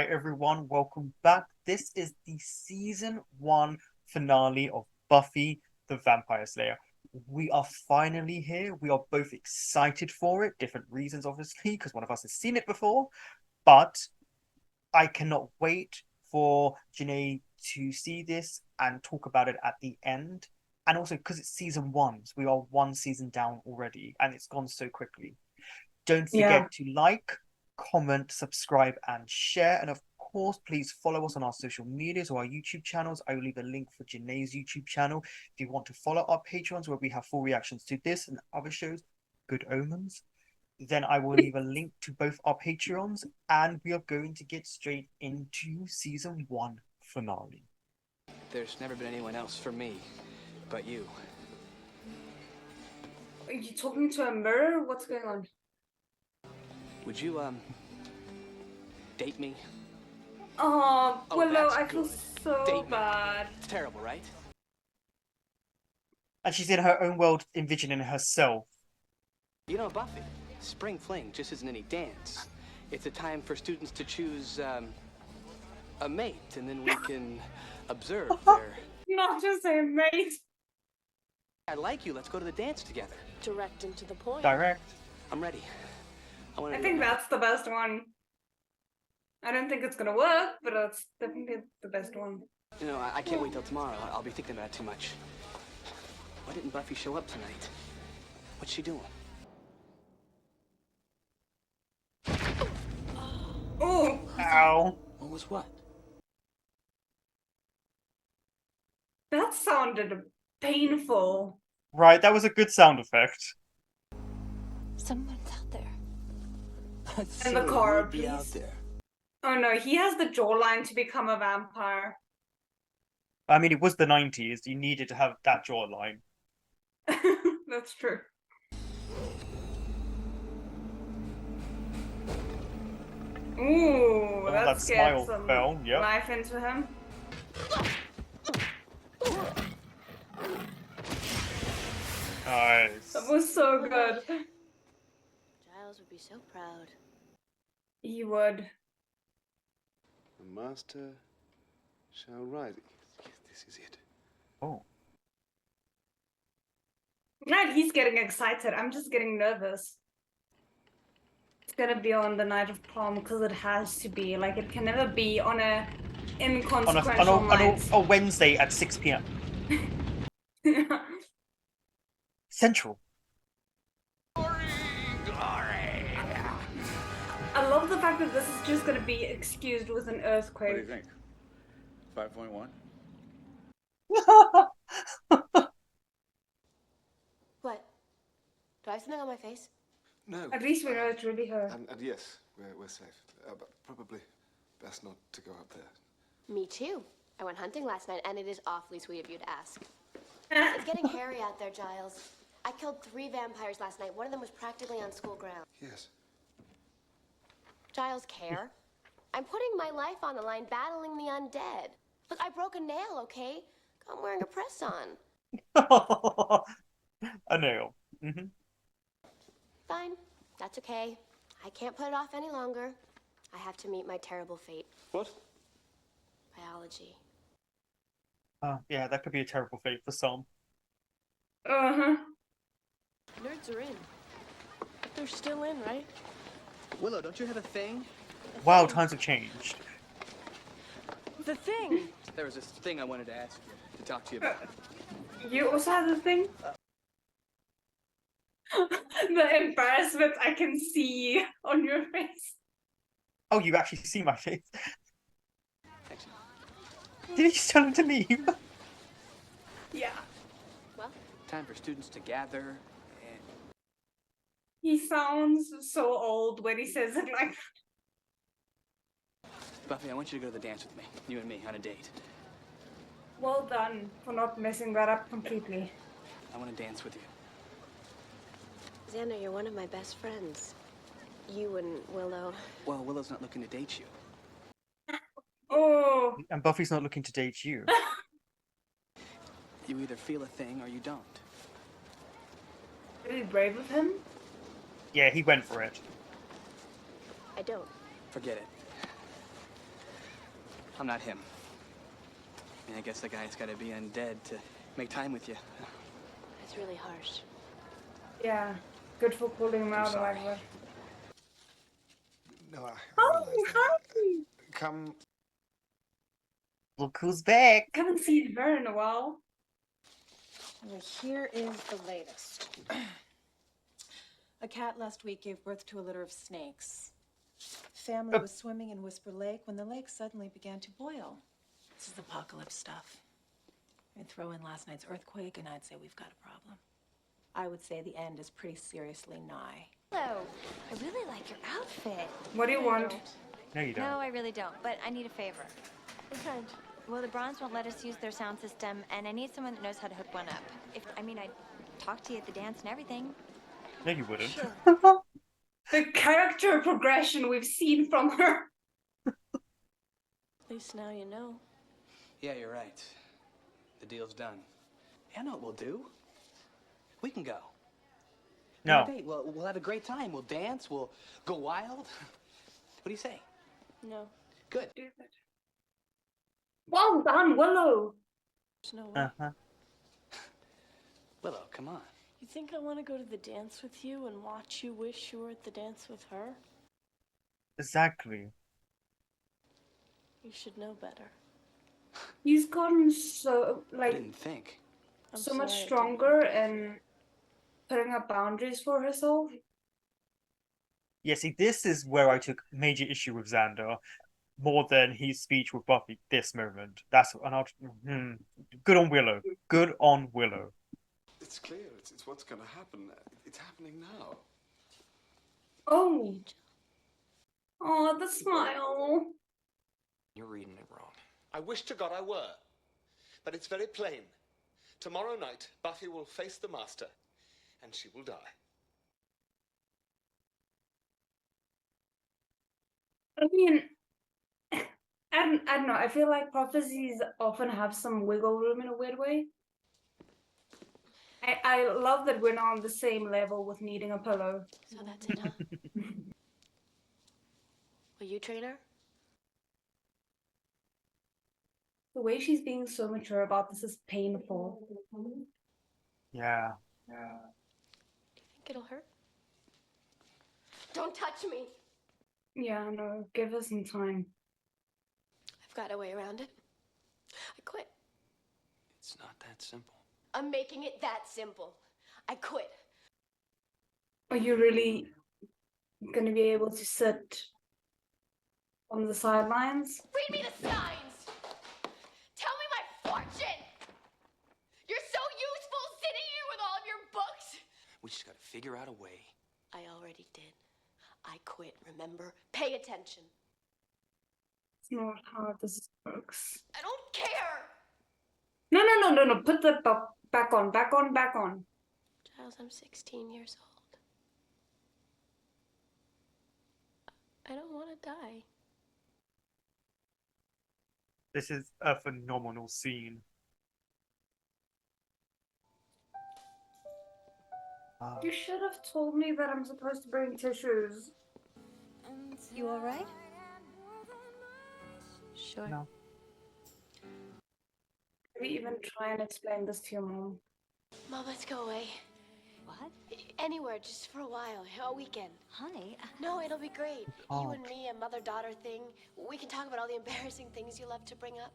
everyone, welcome back. This is the season 1 finale of Buffy the Vampire Slayer. We are finally here. We are both excited for it. Different reasons, obviously, because one of us has seen it before. But I cannot wait for Jeanet to see this and talk about it at the end. And also because it's season 1, so we are one season down already, and it's gone so quickly. Don't Yeah. forget to like, comment, subscribe, and share. And of course, please follow us on our social medias or our YouTube channels. I will leave a link for Janae's YouTube channel. If you want to follow our Patreons, where we have full reactions to this and other shows, Good Omens, then I will leave a link to both our Patreons. And we are going to get straight into season 1 finale. There's never been anyone else for me but you. Are you talking to a mirror? What's going on? Would you, date me? Oh, Oh, Willow, that's I feel good. so Date me. bad. It's terrible, right? And she's in her own world, envisioning herself. You know, Buffy, spring fling just isn't any dance. It's a time for students to choose, a mate, and then we can observe their... Not just a mate. I like you, let's go to the dance together. Direct and to the point. Direct. I'm ready. I think that's the best one. I don't think it's gonna work, but it's definitely the best one. You know, I can't wait till tomorrow. I'll be thinking about it too much. Why didn't Buffy show up tonight? What's she doing? Oh! Ow. What was what? That sounded painful. Right, that was a good sound effect. Someone's out there. In the car, Be out please. there. Oh no, he has the jawline to become a vampire. I mean, it was the 90s. You needed to have that jawline. That's true. Ooh, Oh, that that scared smile some fell, yep. life into him. Nice. That was so good. Giles would be so proud. He would. The master shall rise. This is it. Oh. Right, he's getting excited. I'm just getting nervous. It's gonna be on the night of prom because it has to be. Like, it can never be on a inconsequential night. On a Wednesday at 6 p.m. Central. I love the fact that this is just gonna be excused with an What do earthquake. you think? 5.1? What? Do I have something on my face? No. At least we know it's really her. And yes, we're safe. But probably best not to go up there. Me too. I went hunting last night, and it is awfully sweet of you to ask. It's getting hairy out there, Giles. I killed 3 vampires last night. One of them was practically on school ground. Yes. Giles, care? I'm putting my life on the line battling the undead. Look, I broke a nail, okay? I'm wearing a press-on. A nail. Mm-hmm. Fine. That's okay. I can't put it off any longer. I have to meet my terrible fate. What? Biology. Yeah, that could be a terrible fate for some. Uh-huh. Nerds are in. They're still in, right? Willow, don't you have a thing? Wow, times have changed. The thing! There was this thing I wanted to ask you, to talk to you about. You also have the thing? The embarrassment I can see on your face. Oh, you actually see my face. Thanks. Did he just tell him to leave? Yeah. Well, Time for students to gather and... He sounds so old when he says it like that. Buffy, I want you to go to the dance with me. You and me, on a date. Well done for not messing that up completely. I want to dance with you. Xander, you're one of my best friends. You and Willow. Well, Willow's not looking to date you. Oh. And Buffy's not looking to date you. You either feel a thing or you don't. Really brave of him. Yeah, he went for it. I don't. Forget it. I'm not him. I mean, I guess the guy's got to be undead to make time with you. It's really harsh. Yeah, good for pulling him out or sorry. whatever. No, I Oh, realize that. hi! Come. Look who's back. Haven't seen her in a while. Well, here is the latest. A cat last week gave birth to a litter of snakes. Family was swimming in Whisper Lake when the lake suddenly began to boil. This is apocalypse stuff. And throw in last night's earthquake, and I'd say we've got a problem. I would say the end is pretty seriously nigh. Hello. I really like your outfit. What do you want? No, you don't. No, I really don't, but I need a favor. What kind? Well, the Bronze won't let us use their sound system, and I need someone that knows how to hook one up. I'd talk to you at the dance and everything. No, you wouldn't. Sure. The character progression we've seen from her. At least now you know. Yeah, you're right. The deal's done. Yeah, I know what we'll do. We can go. No. Okay, well, we'll have a great time. We'll dance. We'll go wild. What do you say? No. Good. Well done, Willow. There's no way. Uh-huh. Willow, come on. You think I want to go to the dance with you and watch you wish you were at the dance with her? Exactly. You should know better. He's gotten so, I like, didn't think. I'm so much sorry I didn't. stronger in putting up boundaries for herself. Yeah, see, this is where I took major issue with Xander, more than his speech with Buffy. This moment, good on Willow. Good on Willow. It's clear. It's what's going to happen. It's happening now. Oh. Oh, the smile. You're reading it wrong. I wish to God I were. But it's very plain. Tomorrow night, Buffy will face the Master, and she will die. I mean, I don't know. I feel like prophecies often have some wiggle room in a weird way. I love that we're not on the same level with needing a pillow. So that's it, huh? Will you train her? The way she's being so mature about this is painful. Yeah. Do you think it'll hurt? Don't touch me! Yeah, no, give her some time. I've got a way around it. I quit. It's not that simple. I'm making it that simple. I quit. Are you really gonna be able to sit on the sidelines? Read me the signs! Tell me my fortune! You're so useful sitting here with all of your books! We just gotta figure out a way. I already did. I quit, remember? Pay attention. It's not how this works. I don't care! No. Put the back on. Giles, I'm 16 years old. I don't want to die. This is a phenomenal scene. You should have told me that I'm supposed to bring tissues. You all right? Sure. No. Maybe even try and explain this to your mom. Mom, let's go away. What? Anywhere, just for a while, a weekend. Honey, No, it'll be great. Oh. You and me, a mother-daughter thing. We can talk about all the embarrassing things you love to bring up.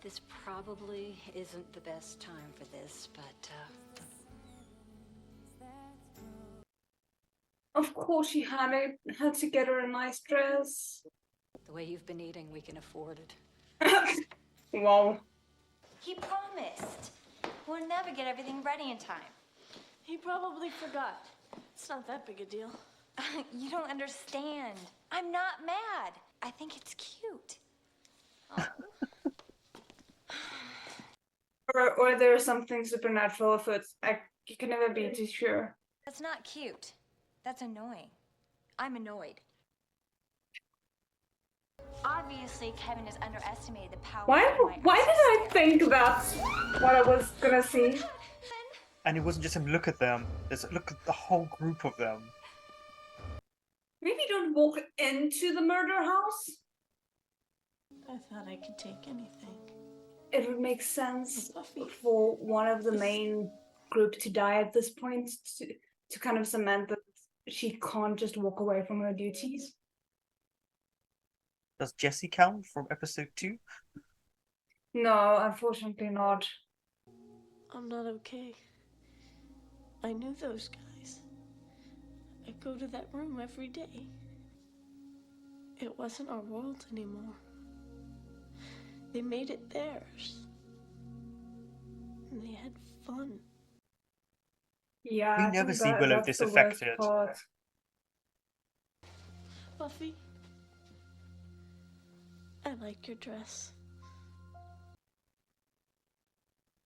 This probably isn't the best time for this, but, Of course you had to get her a nice dress. the way you've been eating, we can afford it. Wow. he promised. We'll never get everything ready in time. He probably forgot. It's not that big a deal. You don't understand. I'm not mad. I think it's cute. Or there's something supernatural if it's you can never be too sure. That's not cute. That's annoying. I'm annoyed. Obviously, Kevin has underestimated the power of my Why did I artist think that's what I was gonna see? And it wasn't just him. Look at them. Look at the whole group of them. Maybe don't walk into the murder house. I thought I could take anything. It would make sense Buffy. for one of the main group to die at this point to kind of cement that she can't just walk away from her duties. Does Jesse count from episode 2? No, unfortunately not. I'm not okay. I knew those guys. I go to that room every day. It wasn't our world anymore. They made it theirs. And they had fun. Yeah, We I never think see Willow that's the worst disaffected. part. Buffy, I like your dress.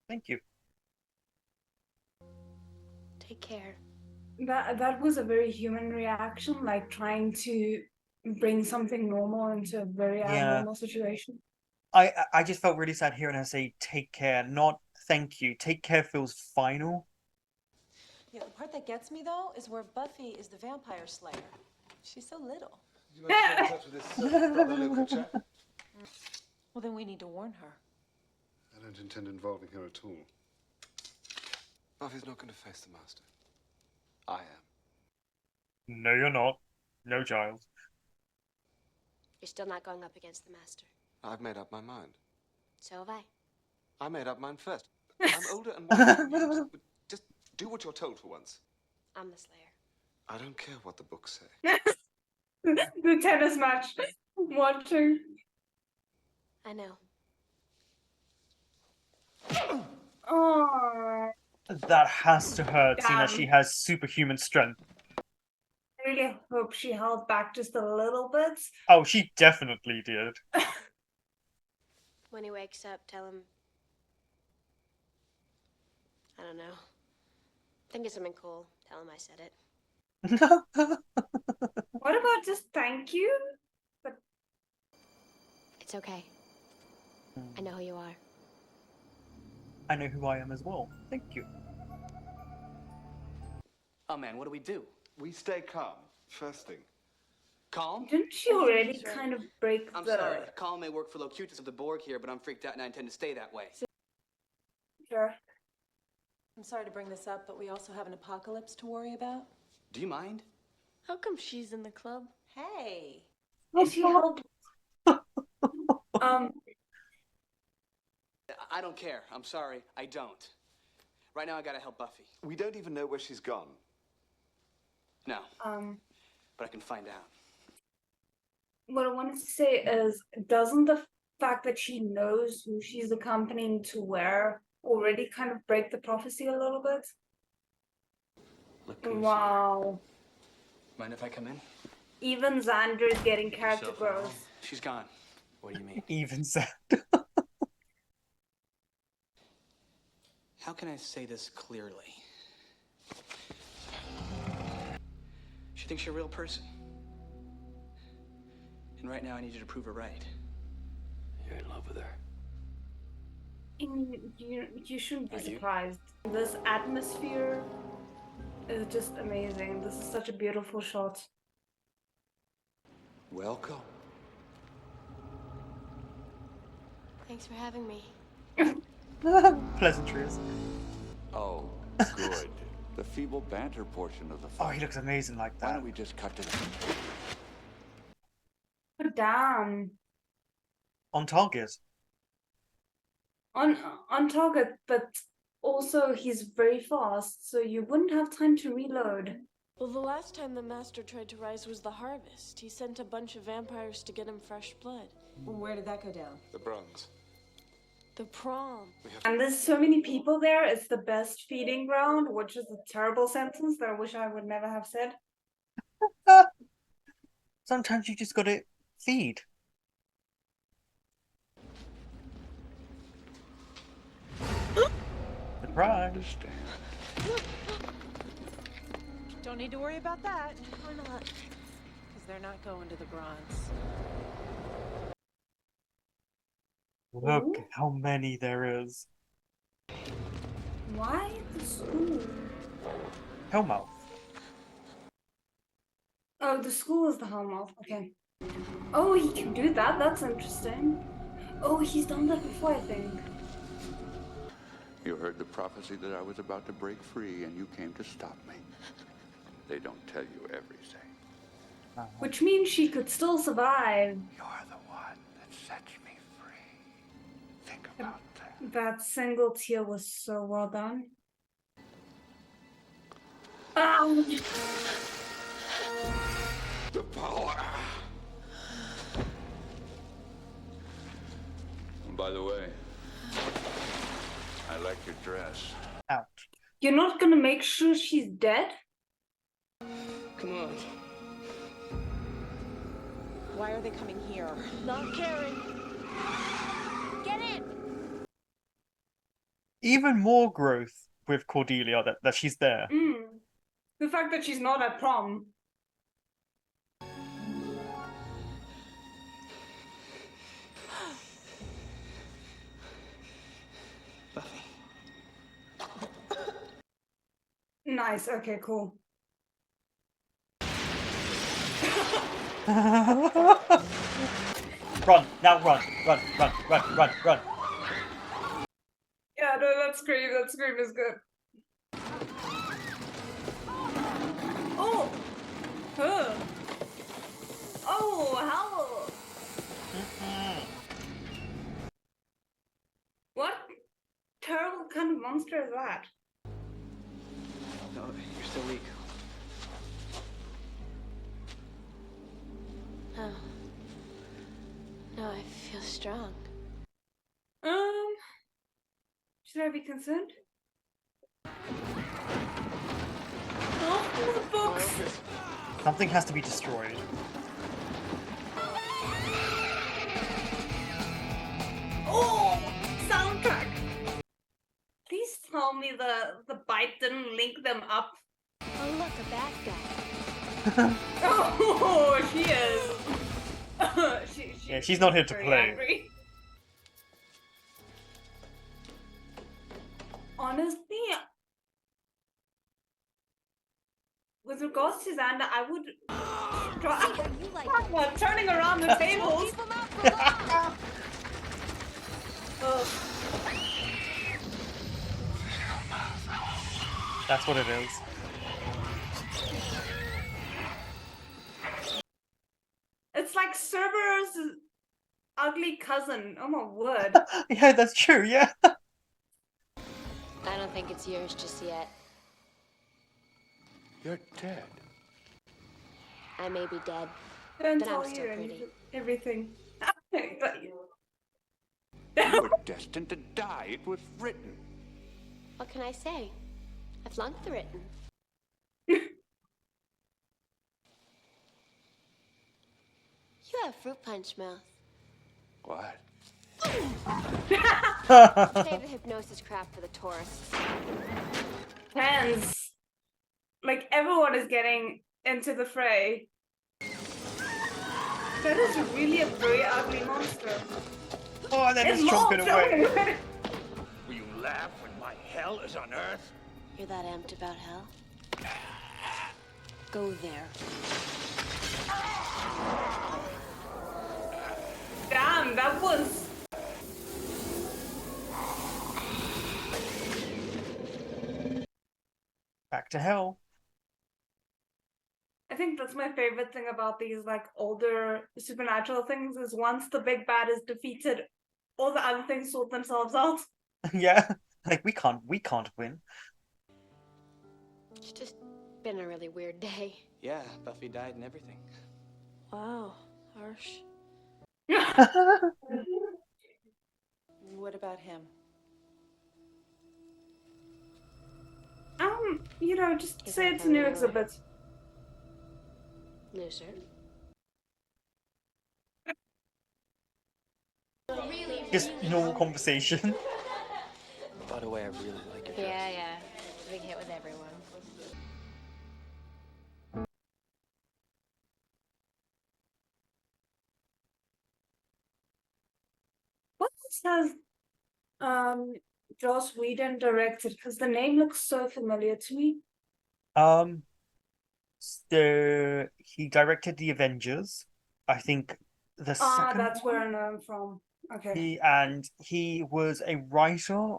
Thank you. Take care. That was a very human reaction, like trying to bring something normal into a very abnormal situation. I just felt really sad hearing her say "take care," not "thank you." Take care feels final. Yeah, the part that gets me though is where Buffy is the vampire slayer. She's so little. Would you like to get in touch with this rather local chap? Well, then we need to warn her. I don't intend involving her at all. Buffy's not going to face the Master. I am. No, you're not. No, Giles. You're still not going up against the Master. I've made up my mind. So have I. I made up mine first. I'm older and wiser than you. Just do what you're told for once. I'm the Slayer. I don't care what the books say. The tennis match. Watching. I know. Oh, That has to hurt, seeing that Damn. she has superhuman strength. I really hope she held back just a little bit. Oh, she definitely did. When he wakes up, tell him... I don't know. Think of something cool. Tell him I said it. What about just thank you? It's okay. I know who you are. I know who I am as well. Thank you. Oh man, what do we do? We stay calm, first thing. Calm? Didn't she already kind of break I'm the... sorry. Calm may work for Locutus of the Borg here, but I'm freaked out and I intend to stay that way. Sure. I'm sorry to bring this up, but we also have an apocalypse to worry about. Do you mind? How come she's in the club? Hey. Is she help? I don't care. I'm sorry. I don't. Right now I gotta help Buffy. We don't even know where she's gone. No, Um, but I can find out. what I wanted to say is, doesn't the fact that she knows who she's accompanying to where already kind of break the prophecy a little bit? Look who's Wow. here. Mind if I come in? Even Xander is getting character Yourself at home? growth. She's gone. What do you mean? Even said. How can I say this clearly? She thinks you're a real person. And right now I need you to prove her right. You're in love with her. You shouldn't be Are you? surprised. This atmosphere is just amazing. This is such a beautiful shot. Welcome. Thanks for having me. Pleasantries. Oh, good. The feeble banter portion of the Oh, he looks amazing like Why that. don't we just cut to the... Oh, damn. On target. On target, but also he's very fast, so you wouldn't have time to reload. Well, the last time the Master tried to rise was the harvest. He sent a bunch of vampires to get him fresh blood. Well, where did that go down? The bronze. The prom. And there's so many people there, it's the best feeding ground, which is a terrible sentence that I wish I would never have said. Sometimes you just gotta feed. Surprise. Understand. Don't need to worry about that. Why not? Because they're not going to the bronze. Look how many there is. Why the school? Hellmouth. Oh, the school is the Hellmouth. Okay. Oh, he can do that. That's interesting. Oh, he's done that before, I think. You heard the prophecy that I was about to break free, and you came to stop me. They don't tell you everything. Which means she could still survive. You're the one that sets me free. Think about that. That single tear was so well done. Um, The power. And by the way, I like your dress. Ouch. you're not gonna make sure she's dead? Come on. Why are they coming here? Not caring. Get in! Even more growth with Cordelia that she's there. The fact that she's not at prom. Buffy. Nice, okay, cool. Run, now run, run, run, run, run, run. Yeah, no, that scream is good. Oh! Huh. Oh, hell! What terrible kind of monster is that? No, you're still weak. Oh. No, I feel strong. Should I be concerned? Oh, the books! Something has to be destroyed. Oh, soundtrack! Please tell me the bite didn't link them up. Oh, look, a bad guy. Oh, she is. Yeah, she's not here to very play. angry. Honestly, with regards to Xander, I would try. You like Come on, turning around the tables. keep them out for long. Ugh. That's what it is. It's like Cerberus' ugly cousin. Oh my word. Yeah, that's true, yeah. I don't think it's yours just yet. You're dead. I may be dead, Don't but tell I'm still you pretty. everything. You were destined to die. It was written. What can I say? I flunked the written. You have fruit punch mouth. What? Save the hypnosis crap for the tourists. Hands. Like everyone is getting into the fray. That is really a very ugly monster. Oh, and then It's it's chomping away. Will you laugh when my hell is on Earth? You're that amped about hell? Go there. Damn, that was. Back to hell. I think that's my favorite thing about these like older supernatural things is once the big bad is defeated, all the other things sort themselves out. Yeah. Like we can't win. It's just been a really weird day. Yeah, Buffy died and everything. Wow, harsh. What about him? You know, just Is say that it's a new coming your way? exhibit. Loser. Just normal conversation. By the way, I really like your dress. Yeah. Big hit with everyone. What says Joss Whedon directed? Because the name looks so familiar to me. He directed the Avengers. I think the second That's one? where I know him from. Okay. He was a writer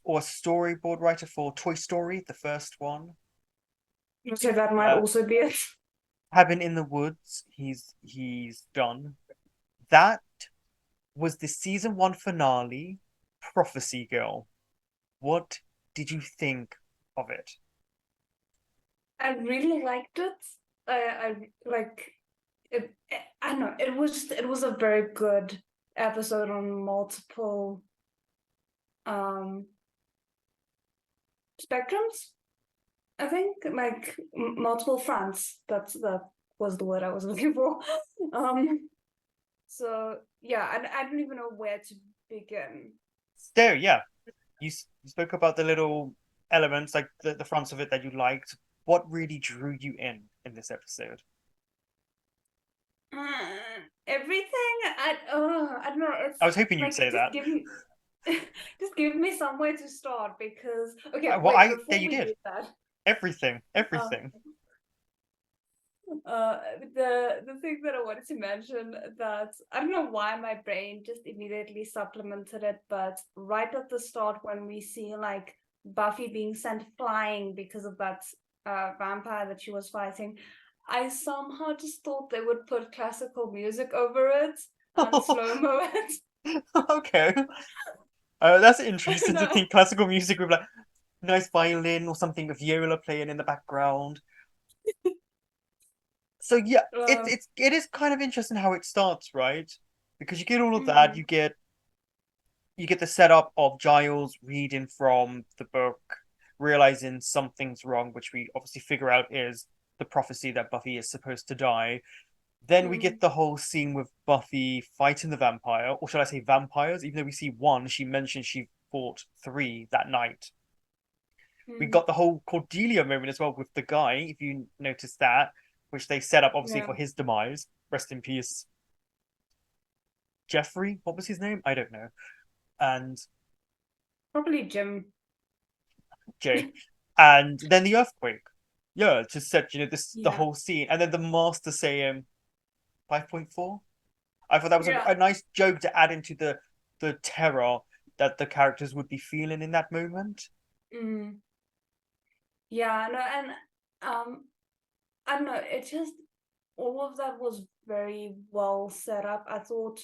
or a storyboard writer for Toy Story, the first one. So that might also be it. Cabin in the Woods, he's done. That was the season 1 finale, Prophecy Girl. What did you think of it? I really liked it. I like it. I don't know. It was a very good episode on multiple um spectrums. I think like multiple fronts. That was the word I was looking for. So yeah, I don't even know where to begin. There, yeah. You spoke about the little elements, like the fronts of it that you liked. What really drew you in this episode? Everything. I don't know. It's I was hoping you'd like say that. just give me somewhere to start because okay, Well, wait, yeah, before you we did do that, everything, uh, everything. the thing that I wanted to mention that I don't know why my brain just immediately supplemented it, but right at the start when we see like Buffy being sent flying because of that vampire that she was fighting, I somehow just thought they would put classical music over it and slow-mo it. Okay, that's interesting to No. think classical music with like nice violin or something with viola playing in the background. So yeah, Um, it is kind of interesting how it starts, right? Because you get all of that, mhm, you get the setup of Giles reading from the book, realizing something's wrong, which we obviously figure out is the prophecy that Buffy is supposed to die. Then we mhm, get the whole scene with Buffy fighting the vampire, or should I say vampires? Even though we see one, she mentioned she fought three that night. We mhm. got the whole Cordelia moment as well with the guy, if you notice that, which they set up obviously Yeah, for his demise. Rest in peace, Jeffrey. What was his name? I don't know. And probably Jim. Jay. And then the earthquake. Yeah, to set, this the Yeah, whole scene. And then the master saying 5.4. I thought that was yeah. a nice joke to add into the terror that the characters would be feeling in that moment. Mm. Yeah, no, and I don't know, it just all of that was very well set up. I thought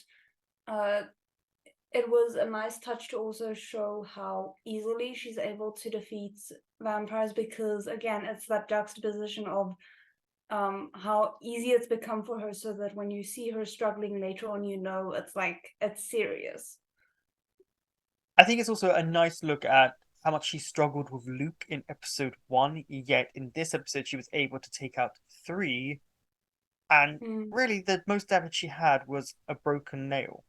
uh it was a nice touch to also show how easily she's able to defeat vampires because again, it's that juxtaposition of how easy it's become for her so that when you see her struggling later on, it's like it's serious. I think it's also a nice look at how much she struggled with Luke in episode 1, yet in this episode she was able to take out 3, and Mm. really the most damage she had was a broken nail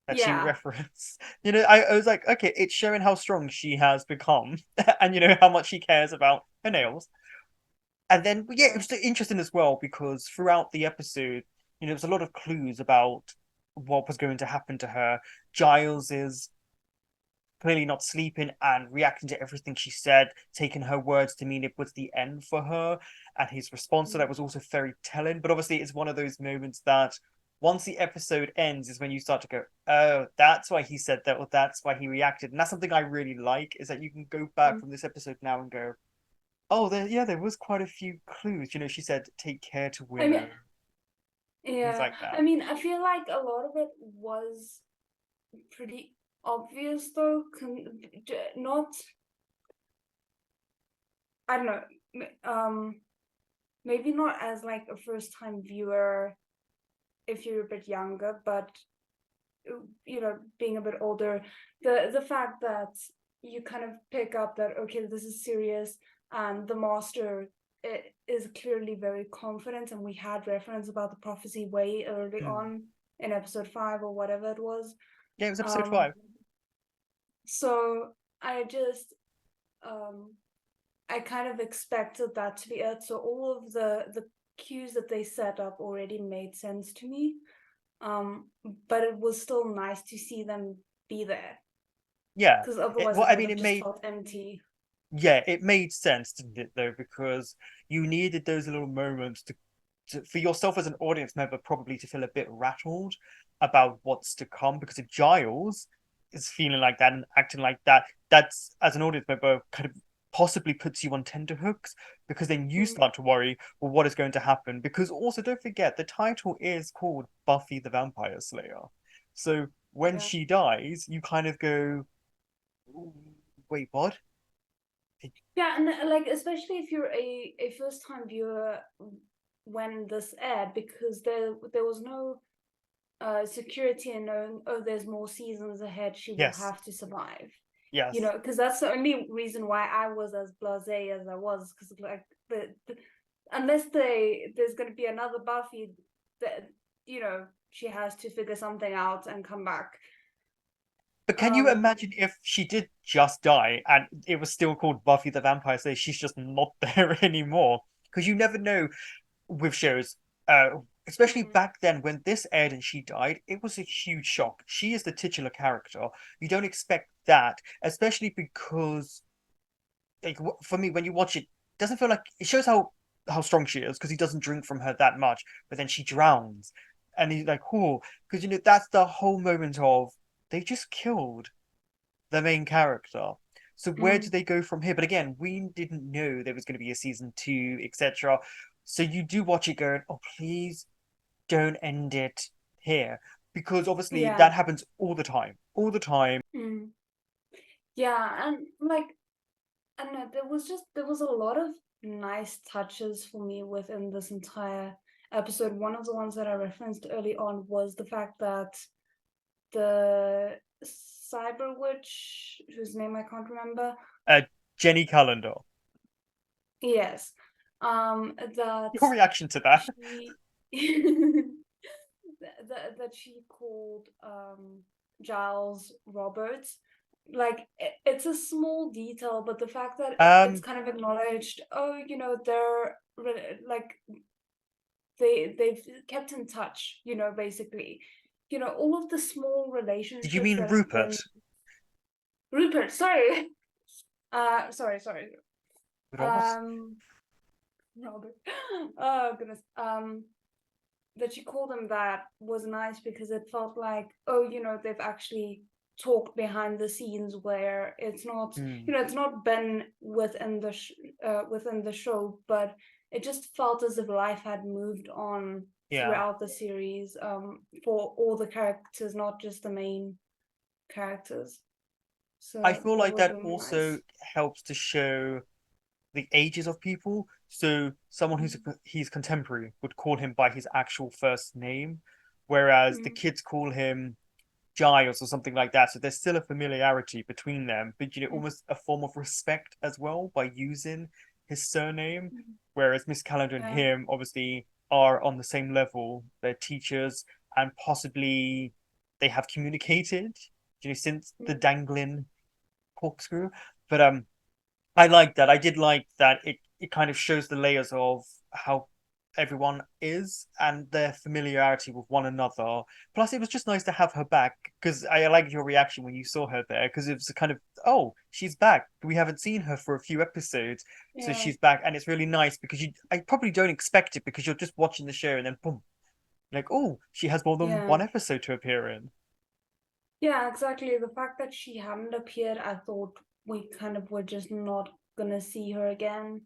that she Yeah. referenced. I was like, okay, it's showing how strong she has become and how much she cares about her nails. And then, yeah, it Yeah. was interesting as well because throughout the episode, there was a lot of clues about what was going to happen to her. Giles is clearly not sleeping and reacting to everything she said, taking her words to mean it was the end for her. And his response to that was also very telling. But obviously, it's one of those moments that once the episode ends is when you start to go, oh, that's why he said that, or that's why he reacted. And that's something I really like, is that you can go back Mm. from this episode now and go, oh, there was quite a few clues. She said, take care to I mean, Willow, things yeah. like that. I mean, I feel like a lot of it was pretty obvious though. Not, I don't know. Maybe not as like a first time viewer if you're a bit younger, but being a bit older, the fact that you kind of pick up that okay, this is serious, and the master is clearly very confident, and we had reference about the prophecy way early Hmm. on in episode 5 or whatever it was. Yeah, it was episode Um, 5. so I just I kind of expected that to be it. So all of the cues that they set up already made sense to me. But it was still nice to see them be there Yeah. because otherwise Well, it I would mean, have just felt empty. yeah, it made sense, didn't it, though, because you needed those little moments for yourself as an audience member probably to feel a bit rattled about what's to come, because if Giles is feeling like that and acting like that, that's, as an audience member, kind of possibly puts you on tenterhooks, because then you start to worry, well, what is going to happen? Because also, don't forget, the title is called Buffy the Vampire Slayer. So when she dies, you kind of go, wait, what? Yeah, and like especially if you're a first time viewer when this aired, because there was no security in knowing, oh, there's more seasons ahead, she will have to survive. Yes. You know, because that's the only reason why I was as blasé as I was, because like unless there's going to be another Buffy, that, you know, she has to figure something out and come back. But can you imagine if she did just die and it was still called Buffy the Vampire Slayer? She's just not there anymore. Because you never know with shows, especially back then when this aired and she died, it was a huge shock. She is the titular character. You don't expect that, especially because, like, for me, when you watch it, it doesn't feel like it shows how strong she is, because he doesn't drink from her that much, but then she drowns, and he's like, oh, because that's the whole moment of they just killed the main character. So where do they go from here? But again, we didn't know there was going to be a season 2, etc. So you do watch it going, oh, please don't end it here. Because obviously that happens all the time. All the time. Yeah, and like, I don't know, there was a lot of nice touches for me within this entire episode. One of the ones that I referenced early on was the fact that the cyber witch, whose name I can't remember. Jenny Calendar. Yes. That your reaction to that? That she called Giles Roberts. Like it's a small detail, but the fact that it's kind of acknowledged, oh, you know, they're like they've kept in touch, you know, basically. You know, all of the small relationships. Did you mean Rupert? Rupert, sorry. Sorry. Robert. Oh goodness. That you called him that was nice, because it felt like, oh, you know, they've actually talked behind the scenes, where it's not, you know, it's not been within the show, but it just felt as if life had moved on throughout the series, for all the characters, not just the main characters. So I feel like that really also nice. helps to show the ages of people. So someone who's he's contemporary would call him by his actual first name, whereas the kids call him Giles or something like that. So there's still a familiarity between them, but almost a form of respect as well by using his surname. Whereas Miss Calendar and him obviously are on the same level. They're teachers, and possibly they have communicated, since the dangling corkscrew. But I like that. I did like that it kind of shows the layers of how everyone is and their familiarity with one another. Plus, it was just nice to have her back, because I liked your reaction when you saw her there, because it was kind of, oh, she's back. We haven't seen her for a few episodes, so she's back, and it's really nice because I probably don't expect it, because you're just watching the show and then boom, like, oh, she has more than one episode to appear in. Yeah, exactly. The fact that she hadn't appeared, I thought we kind of were just not gonna see her again.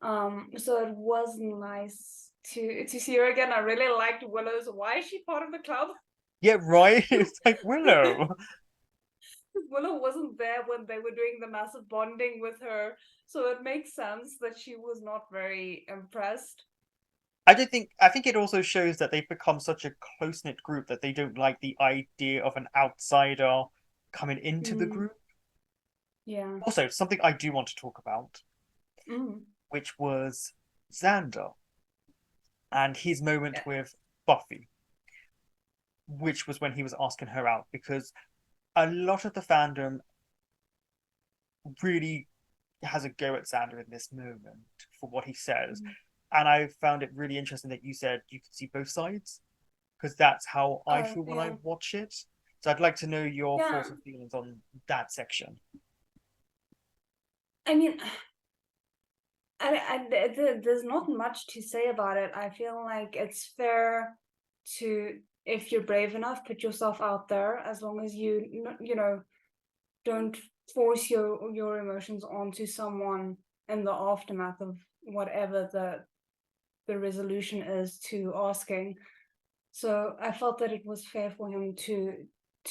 So it was nice to see her again. I really liked Willow's. Why is she part of the club? Yeah, right. It's like Willow. Willow wasn't there when they were doing the massive bonding with her, so it makes sense that she was not very impressed. I think it also shows that they've become such a close-knit group that they don't like the idea of an outsider coming into the group. Yeah. Also, something I do want to talk about, which was Xander and his moment with Buffy, which was when he was asking her out, because a lot of the fandom really has a go at Xander in this moment for what he says. And I found it really interesting that you said you could see both sides, because that's how I feel when I watch it. So I'd like to know your thoughts and feelings on that section. I mean, There's not much to say about it. I feel like it's fair to, if you're brave enough, put yourself out there, as long as you don't force your emotions onto someone in the aftermath of whatever the resolution is to asking. So I felt that it was fair for him to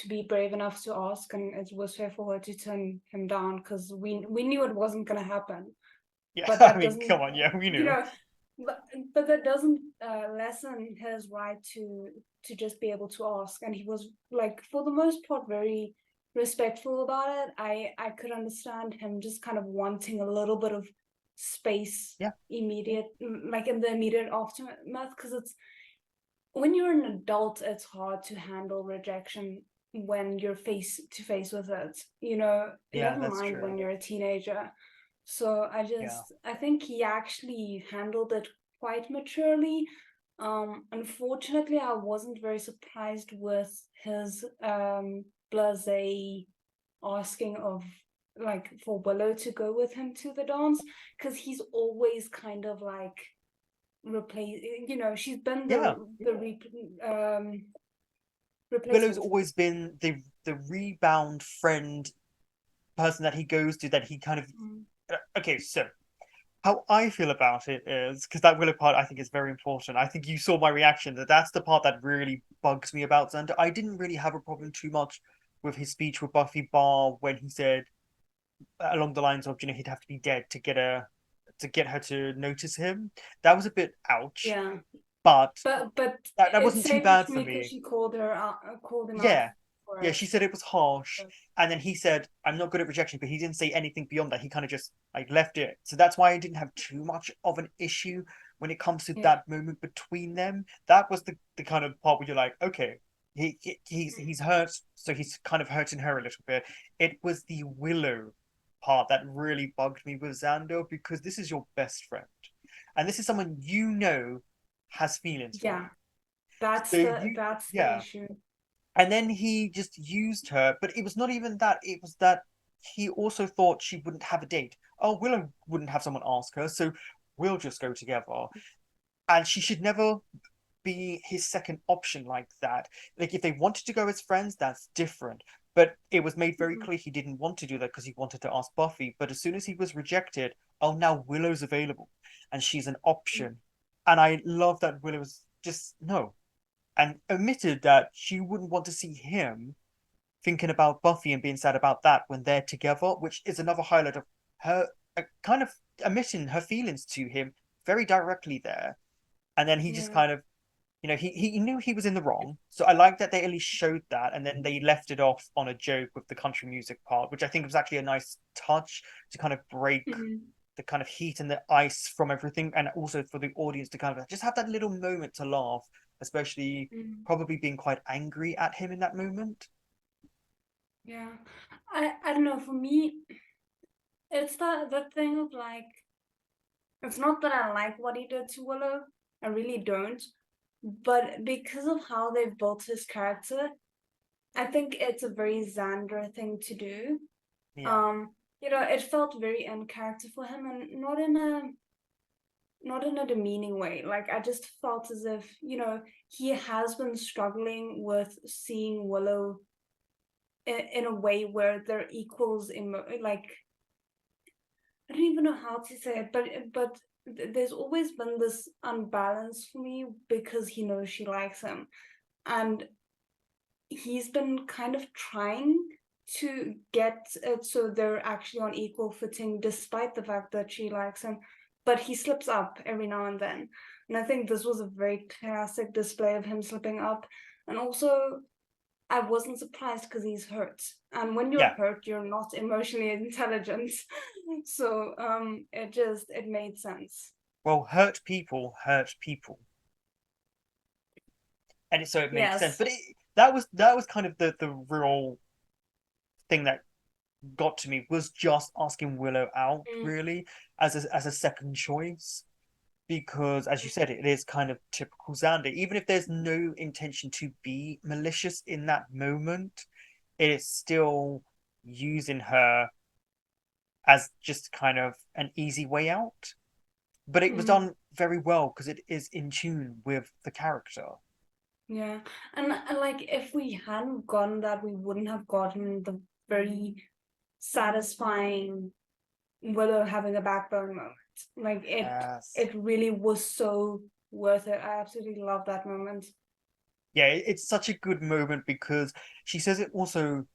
be brave enough to ask, and it was fair for her to turn him down, because we knew it wasn't going to happen. Yeah, But that I mean, doesn't, come on, yeah, we you knew. know, but that doesn't lessen his right to just be able to ask. And he was, like, for the most part, very respectful about it. I could understand him just kind of wanting a little bit of space, Yeah, like in the immediate aftermath, because it's, when you're an adult, it's hard to handle rejection when you're face to face with it. yeah, Never that's mind true. when you're a teenager. So Yeah. I think he actually handled it quite maturely. Unfortunately, I wasn't very surprised with his blasé asking of, like, for Willow to go with him to the dance, because he's always kind of like replace. She's been Yeah. Willow's replacement. always been the rebound friend person that he goes to, that he kind of okay, so how I feel about it is, because that Willow part I think is very important. I think you saw my reaction, that's the part that really bugs me about Xander. I didn't really have a problem too much with his speech with Buffy, bar when he said along the lines of, he'd have to be dead to get her to notice him. That was a bit ouch, Yeah, but but that it's wasn't too safer bad for for me because me. she called him out Yeah. for Yeah, it. she said it was harsh. But, And then he said, I'm not good at rejection, but he didn't say anything beyond that. He kind of just like left it. So that's why I didn't have too much of an issue when it comes to yeah. that moment between them. That was the kind of part where you're like, okay, he's hurt, so he's kind of hurting her a little bit. It was the Willow part that really bugged me with Xander, because this is your best friend. And this is someone has feelings for Yeah, you. So that's the yeah. issue. And then he just used her, but it was not even that. It was that he also thought she wouldn't have a date. Oh, Willow wouldn't have someone ask her, so we'll just go together. And she should never be his second option like that. Like, if they wanted to go as friends, that's different. But it was made very clear he didn't want to do that because he wanted to ask Buffy. But as soon as he was rejected, oh, now Willow's available and she's an option. And I love that Willow's just no, and admitted that she wouldn't want to see him thinking about Buffy and being sad about that when they're together, which is another highlight of her kind of admitting her feelings to him very directly there. And then he just Yeah. kind of, he knew he was in the wrong. So I like that they at least showed that, and then they left it off on a joke with the country music part, which I think was actually a nice touch to kind of break the kind of heat and the ice from everything, and also for the audience to kind of just have that little moment to laugh, especially probably being quite angry at him in that moment. Yeah, I don't know. For me, it's the thing of, like, it's not that I like what he did to Willow. I really don't. But because of how they've built his character, I think it's a very Xander thing to do. Yeah. It felt very in character for him, and not in a demeaning way. Like, I just felt as if, he has been struggling with seeing Willow in a way where they're equals in, like, I don't even know how to say it, but there's always been this unbalance for me because he knows she likes him, and he's been kind of trying to get it so they're actually on equal footing, despite the fact that she likes him, but he slips up every now and then. And I think this was a very classic display of him slipping up. And also, I wasn't surprised because he's hurt. And when you're hurt, you're not emotionally intelligent. So it made sense. Well, hurt people hurt people. And so it makes sense. Yes. But that was kind of the real thing that got to me, was just asking Willow out really as a second choice. Because, as you said, it is kind of typical Xander. Even if there's no intention to be malicious in that moment, it is still using her as just kind of an easy way out. but it was done very well because it is in tune with the character. Yeah, and like if we hadn't gotten that, we wouldn't have gotten the very satisfying Willow having a backbone moment. Like it really was so worth it. I absolutely love that moment. Yeah, it's such a good moment because she says it also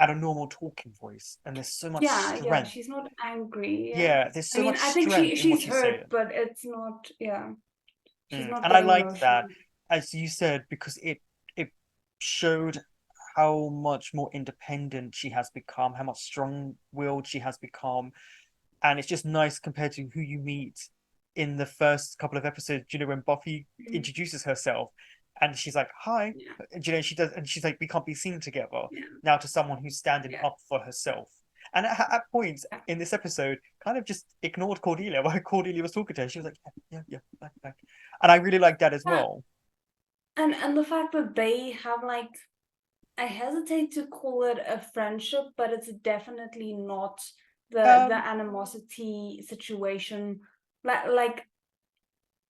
at a normal talking voice, and there's so much Yeah, strength. she's not angry. Yeah, there's so much I think strength in what she's she's saying. hurt, but it's not. Yeah, she's not And I getting like that, emotional. as you said, because it showed how much more independent she has become, how much strong-willed she has become, and it's just nice compared to who you meet in the first couple of episodes. You know, when Buffy introduces herself, and she's like, "Hi," you know, she does, and she's like, "We can't be seen together." Now to someone who's standing up for herself, and at points in this episode, kind of just ignored Cordelia while Cordelia was talking to her. She was like, "Yeah, back," and I really like that as well. And the fact that they have like, I hesitate to call it a friendship, but it's definitely not the animosity situation. Like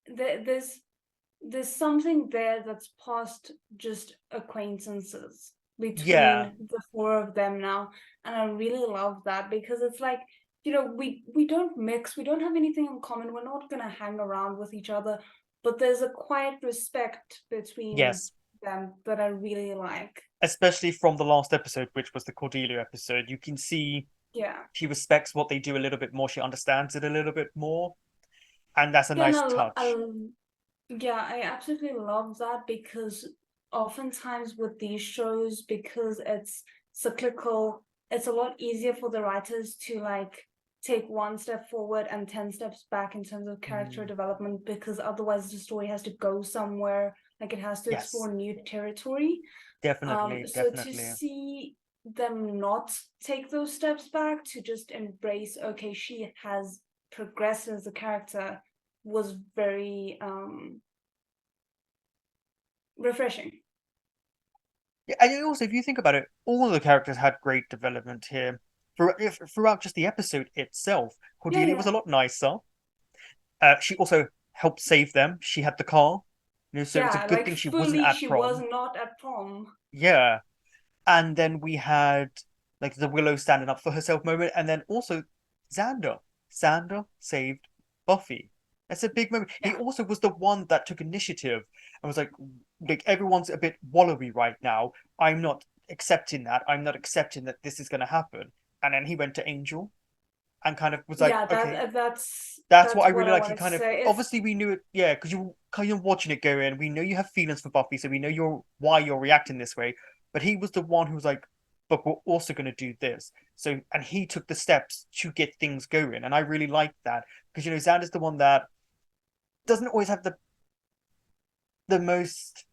there's something there that's past just acquaintances between the four of them now, and I really love that because it's like, you know, we don't mix, we don't have anything in common, we're not gonna hang around with each other, but there's a quiet respect between them that I really like. Especially from the last episode, which was the Cordelia episode, you can see she respects what they do a little bit more. She understands it a little bit more, and that's a nice touch. Yeah, I absolutely love that because oftentimes with these shows, because it's cyclical, it's a lot easier for the writers to like take one step forward and 10 steps back in terms of character development, because otherwise the story has to go somewhere, like it has to explore new territory. Definitely. So to see them not take those steps back, to just embrace, okay, she has progressed as a character, was very refreshing. Yeah, and also, if you think about it, all the characters had great development here throughout just the episode itself. Cordelia was a lot nicer. She also helped save them. She had the car, you know, so it's a good thing she wasn't at She prom. was not at prom. Yeah, and then we had like the Willow standing up for herself moment, and then also Xander. Xander saved Buffy. That's a big moment. He also was the one that took initiative and was like everyone's a bit wallowy right now. I'm not accepting that. I'm not accepting that this is going to happen. And then he went to Angel and kind of was like, okay, that's what I really like. He kind of obviously we knew it, yeah, because you kind of watching it go in. We know you have feelings for Buffy, so we know why you're reacting this way. But he was the one who was like, but we're also going to do this. So, and he took the steps to get things going, and I really like that because you know Xander's the one that doesn't always have the most.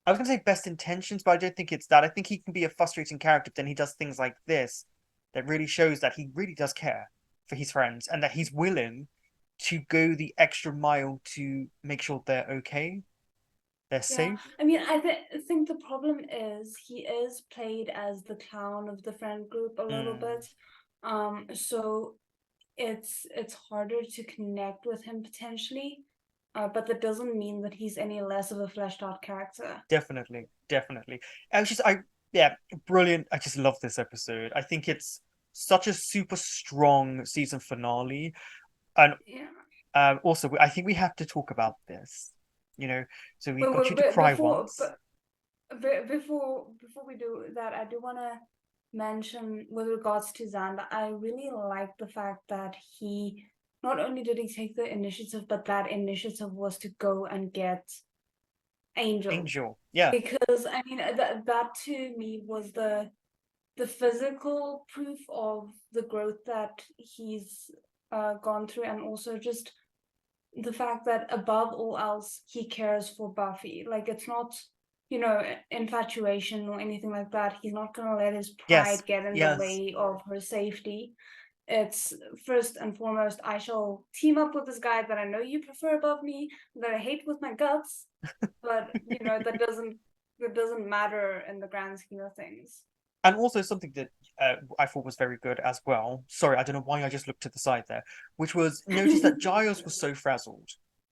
I was going to say best intentions, but I don't think it's that. I think he can be a frustrating character, but then he does things like this that really shows that he really does care for his friends and that he's willing to go the extra mile to make sure they're okay, they're safe. I mean, I think the problem is he is played as the clown of the friend group a little bit, so it's harder to connect with him potentially, but that doesn't mean that he's any less of a fleshed out character. Definitely. Brilliant. I just love this episode. I think it's such a super strong season finale, and also I think we have to talk about this. You know, so we got you to cry once. Before we do that, I do want to mention with regards to Xander, I really like the fact that he not only did he take the initiative, but that initiative was to go and get Angel. Yeah. Because I mean that to me was the physical proof of the growth that he's gone through, and also just the fact that above all else he cares for Buffy. Like it's not, you know, infatuation or anything like that. He's not gonna let his pride get in the way of her safety. It's first and foremost, I shall team up with this guy that I know you prefer above me, that I hate with my guts, but you know that doesn't matter in the grand scheme of things. And also something that I thought was very good as well. Sorry, I don't know why I just looked to the side there, which was notice that Giles was so frazzled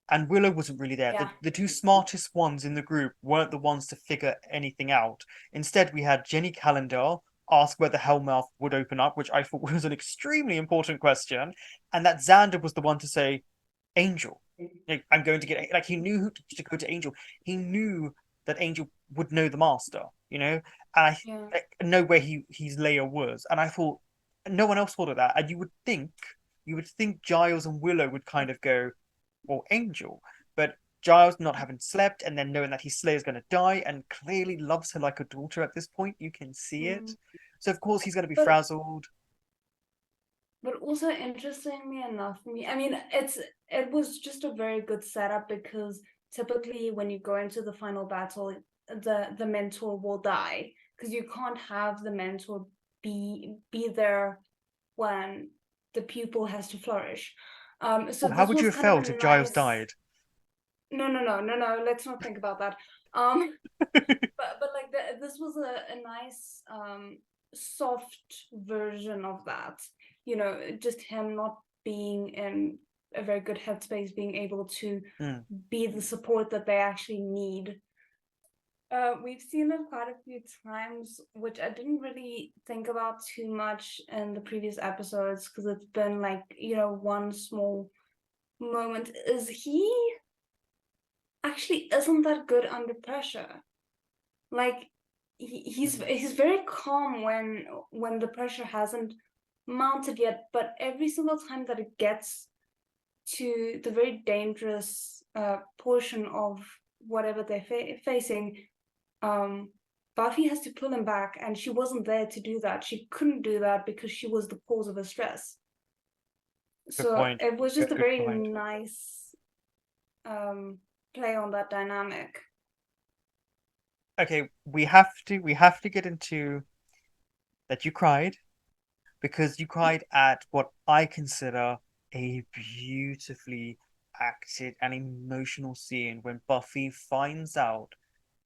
and Willow wasn't really there. Yeah. The two smartest ones in the group weren't the ones to figure anything out. Instead, we had Jenny Calendar ask whether Hellmouth would open up, which I thought was an extremely important question, and that Xander was the one to say, Angel. Like, I'm going to get, like, he knew who to go to Angel. He knew that Angel would know the Master, and I know where his layer was. And I thought no one else thought of that. And you would think Giles and Willow would kind of go, well, Angel. But Giles not having slept and then knowing that his Slayer's going to die and clearly loves her like a daughter at this point, you can see it. So of course he's going to be frazzled. But also, interestingly enough, it was just a very good setup, because typically when you go into the final battle, the mentor will die, because you can't have the mentor be there when the pupil has to flourish. So how would you have felt if Giles died? No, let's not think about that. But like this was a nice soft version of that. Just him not being in a very good headspace, being able to be the support that they actually need. We've seen it quite a few times, which I didn't really think about too much in the previous episodes, because it's been like, one small moment. Is he actually isn't that good under pressure? Like, he's very calm when the pressure hasn't mounted yet, but every single time that it gets to the very dangerous portion of whatever they're facing, Buffy has to pull him back, and she wasn't there to do that. She couldn't do that because she was the cause of her stress. It was just a very nice play on that dynamic. Okay, we have to get into that you cried, because you cried at what I consider a beautifully acted and emotional scene when Buffy finds out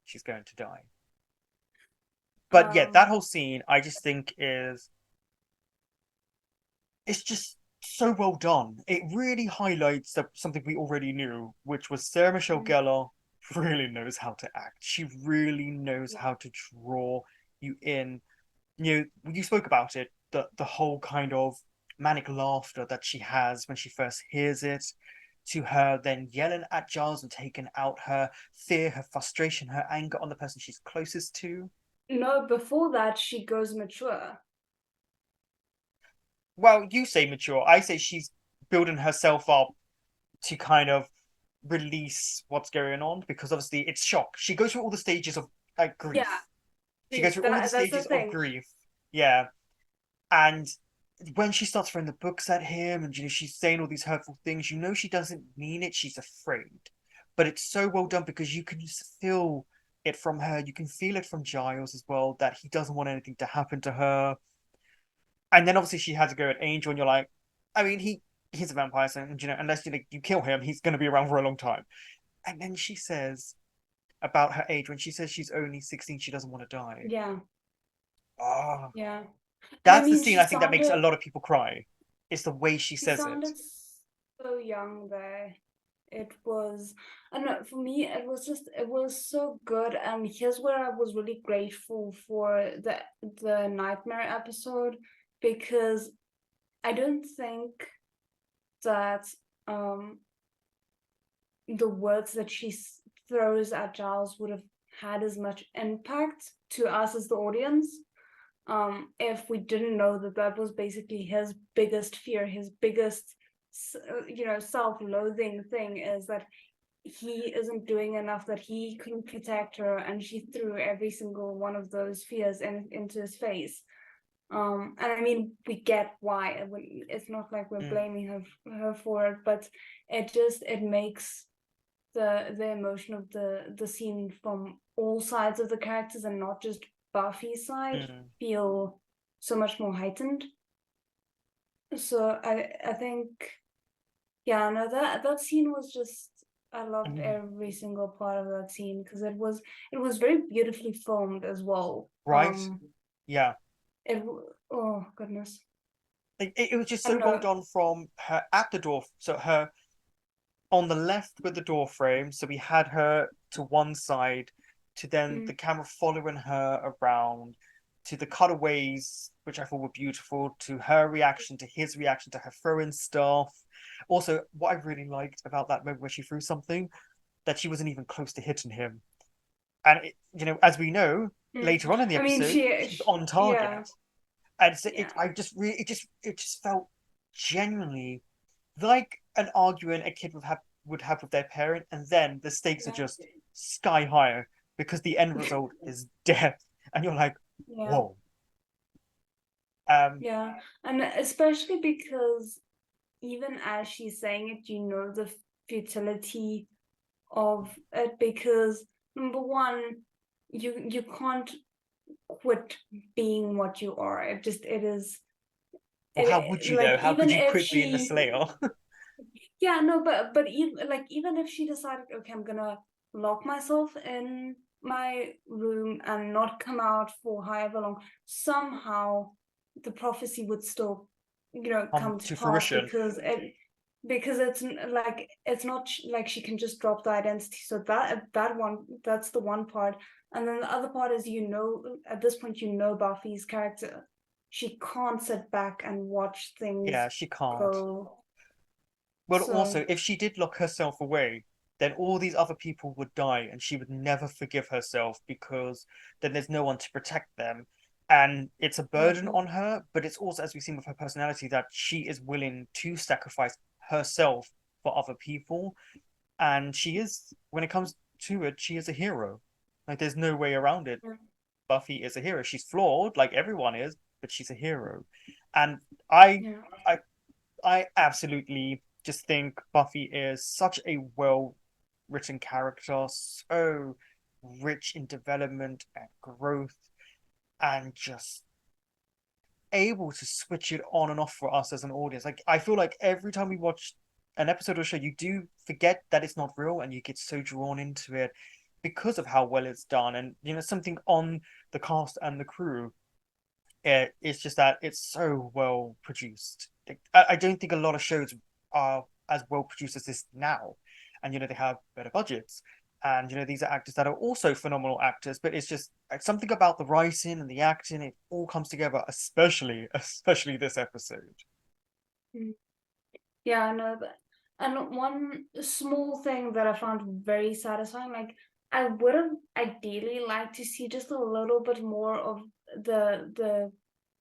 she's going to die. But yeah, that whole scene I just think it's just so well done. It really highlights something we already knew, which was Sarah Michelle Gellar really knows how to act. She really knows how to draw you in. You spoke about it, the whole kind of manic laughter that she has when she first hears it, to her then yelling at Giles and taking out her fear, her frustration, her anger on the person she's closest to. No, before that, she goes mature. Well, you say mature. I say she's building herself up to kind of release what's going on, because obviously it's shock. She goes through all the stages of grief. Yeah. She goes through all the stages of grief. Yeah. And when she starts throwing the books at him and she's saying all these hurtful things, she doesn't mean it. She's afraid. But it's so well done because you can just feel it from her. You can feel it from Giles as well, that he doesn't want anything to happen to her. And then obviously she had to go at Angel, and you're like, I mean, he's a vampire, so unless you kill him, he's going to be around for a long time. And then she says about her age, when she says she's only 16, she doesn't want to die. Yeah. Oh. Yeah. That's the scene I think that makes a lot of people cry. It's the way she says it. She sounded so young there. It was, I don't know, for me, it was so good. And here's where I was really grateful for the Nightmare episode, because I don't think that the words that she throws at Giles would have had as much impact to us as the audience if we didn't know that was basically his biggest fear, his biggest self-loathing thing, is that he isn't doing enough, that he couldn't protect her, and she threw every single one of those fears into his face. And I mean, we get why. It's not like we're blaming her for it, but it makes the emotion of the scene from all sides of the characters, and not just Buffy's side, feel so much more heightened. So I think, yeah, no, that scene was just, I loved every single part of that scene, because it was very beautifully filmed as well. Right. Yeah. Oh goodness. It was just I so don't well know. done from her at the door. So her on the left with the door frame. So we had her to one side, to then the camera following her around, to the cutaways, which I thought were beautiful, to her reaction, to his reaction, to her throwing stuff. Also, what I really liked about that moment where she threw something, that she wasn't even close to hitting him. And as we know later on in the I mean, episode, she's on yeah, target. And so yeah. it just felt genuinely like an argument a kid would have with their parent, and then the stakes are just sky higher because the end result is death, and you're like, Yeah. whoa. Yeah, and especially because even as she's saying it, you know the futility of it, because number one, you can't quit being what you are. It is Well, how would you though? like How could even you if quit being the she Slayer? yeah, no, but even if she decided, okay, I'm gonna lock myself in my room and not come out for however long, somehow the prophecy would still, come to To pass, fruition. because it's not like she can just drop the identity. So that's the one part, and then the other part is, at this point, Buffy's character. She can't sit back and watch things Yeah, she can't. go. Well, So also, if she did lock herself away, then all these other people would die, and she would never forgive herself because then there's no one to protect them. And it's a burden on her, but it's also, as we've seen with her personality, that she is willing to sacrifice herself for other people. And she is, when it comes to it, she is a hero. Like, there's no way around it. Buffy is a hero. She's flawed, like everyone is, but she's a hero. And I, yeah. I I absolutely just think Buffy is such a well written character, so rich in development and growth, and just able to switch it on and off for us as an audience. Like, I feel like every time we watch an episode or show, you do forget that it's not real, and you get so drawn into it because of how well it's done. And something on the cast and the crew, it's just that it's so well produced. I don't think a lot of shows are as well produced as this now, and they have better budgets, and these are actors that are also phenomenal actors. But it's just something about the writing and the acting; it all comes together, especially this episode. Yeah, I know that. And one small thing that I found very satisfying, like I would have ideally liked to see just a little bit more of the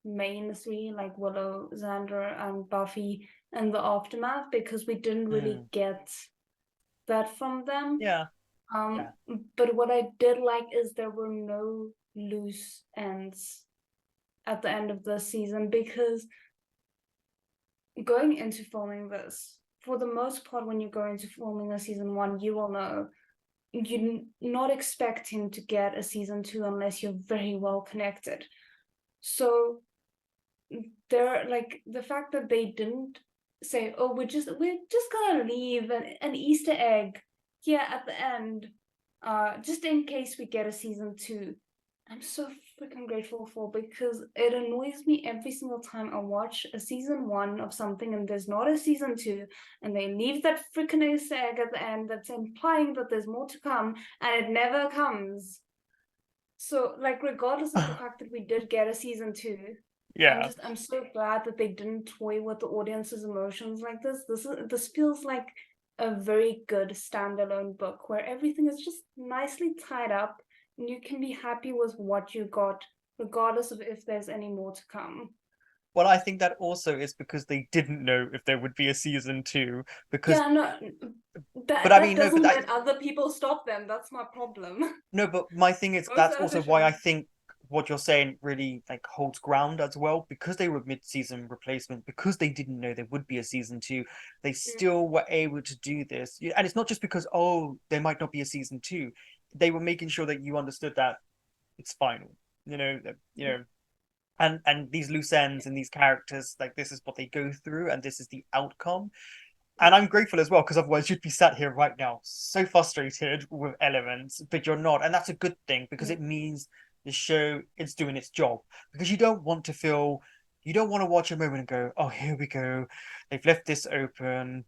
main three, like Willow, Xander, and Buffy, and the aftermath, because we didn't really get that from them. Yeah. But what I did like is there were no loose ends at the end of the season, because going into filming this, for the most part, when you go into filming a season one, you will know you're not expecting to get a season two unless you're very well connected. So they're like, the fact that they didn't say, oh, we're just gonna leave an Easter egg here at the end, just in case we get a season two. I'm so freaking grateful for, because it annoys me every single time I watch a season one of something and there's not a season two, and they leave that freaking Easter egg at the end that's implying that there's more to come, and it never comes. So, like, regardless of the fact that we did get a season two, Yeah. I'm so glad that they didn't toy with the audience's emotions like this. This feels like a very good standalone book where everything is just nicely tied up, and you can be happy with what you got, regardless of if there's any more to come. Well, I think that also is because they didn't know if there would be a season two. Because that I mean, no, doesn't let other people stop them. That's my problem. No, but my thing is Most that's other also why I shows. think what you're saying really like holds ground as well, because they were mid-season replacement, because they didn't know there would be a season two. They still were able to do this, and it's not just because there might not be a season two. They were making sure that you understood that it's final. And these loose ends and these characters, like, this is what they go through, and this is the outcome. And I'm grateful as well, because otherwise you'd be sat here right now so frustrated with elements, but you're not. And that's a good thing, because it means, the show is doing its job, because you don't want to watch a moment and go, oh, here we go, they've left this open,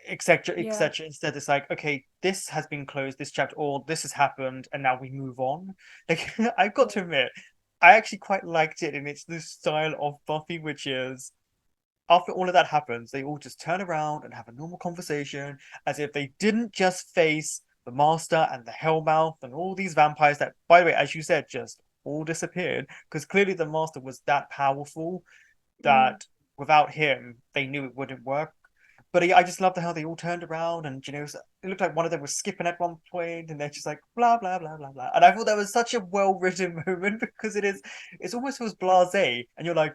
etc., etc. Instead, it's like, okay, this has been closed, this chapter, or this has happened, and now we move on. Like, I've got to admit, I actually quite liked it, and it's the style of Buffy, which is after all of that happens, they all just turn around and have a normal conversation as if they didn't just face the Master and the Hellmouth and all these vampires that, by the way, as you said, just all disappeared. Because clearly the Master was that powerful that without him, they knew it wouldn't work. But I just loved how they all turned around and, it looked like one of them was skipping at one point and they're just like, blah, blah, blah, blah, blah. And I thought that was such a well-written moment because it almost feels blasé. And you're like,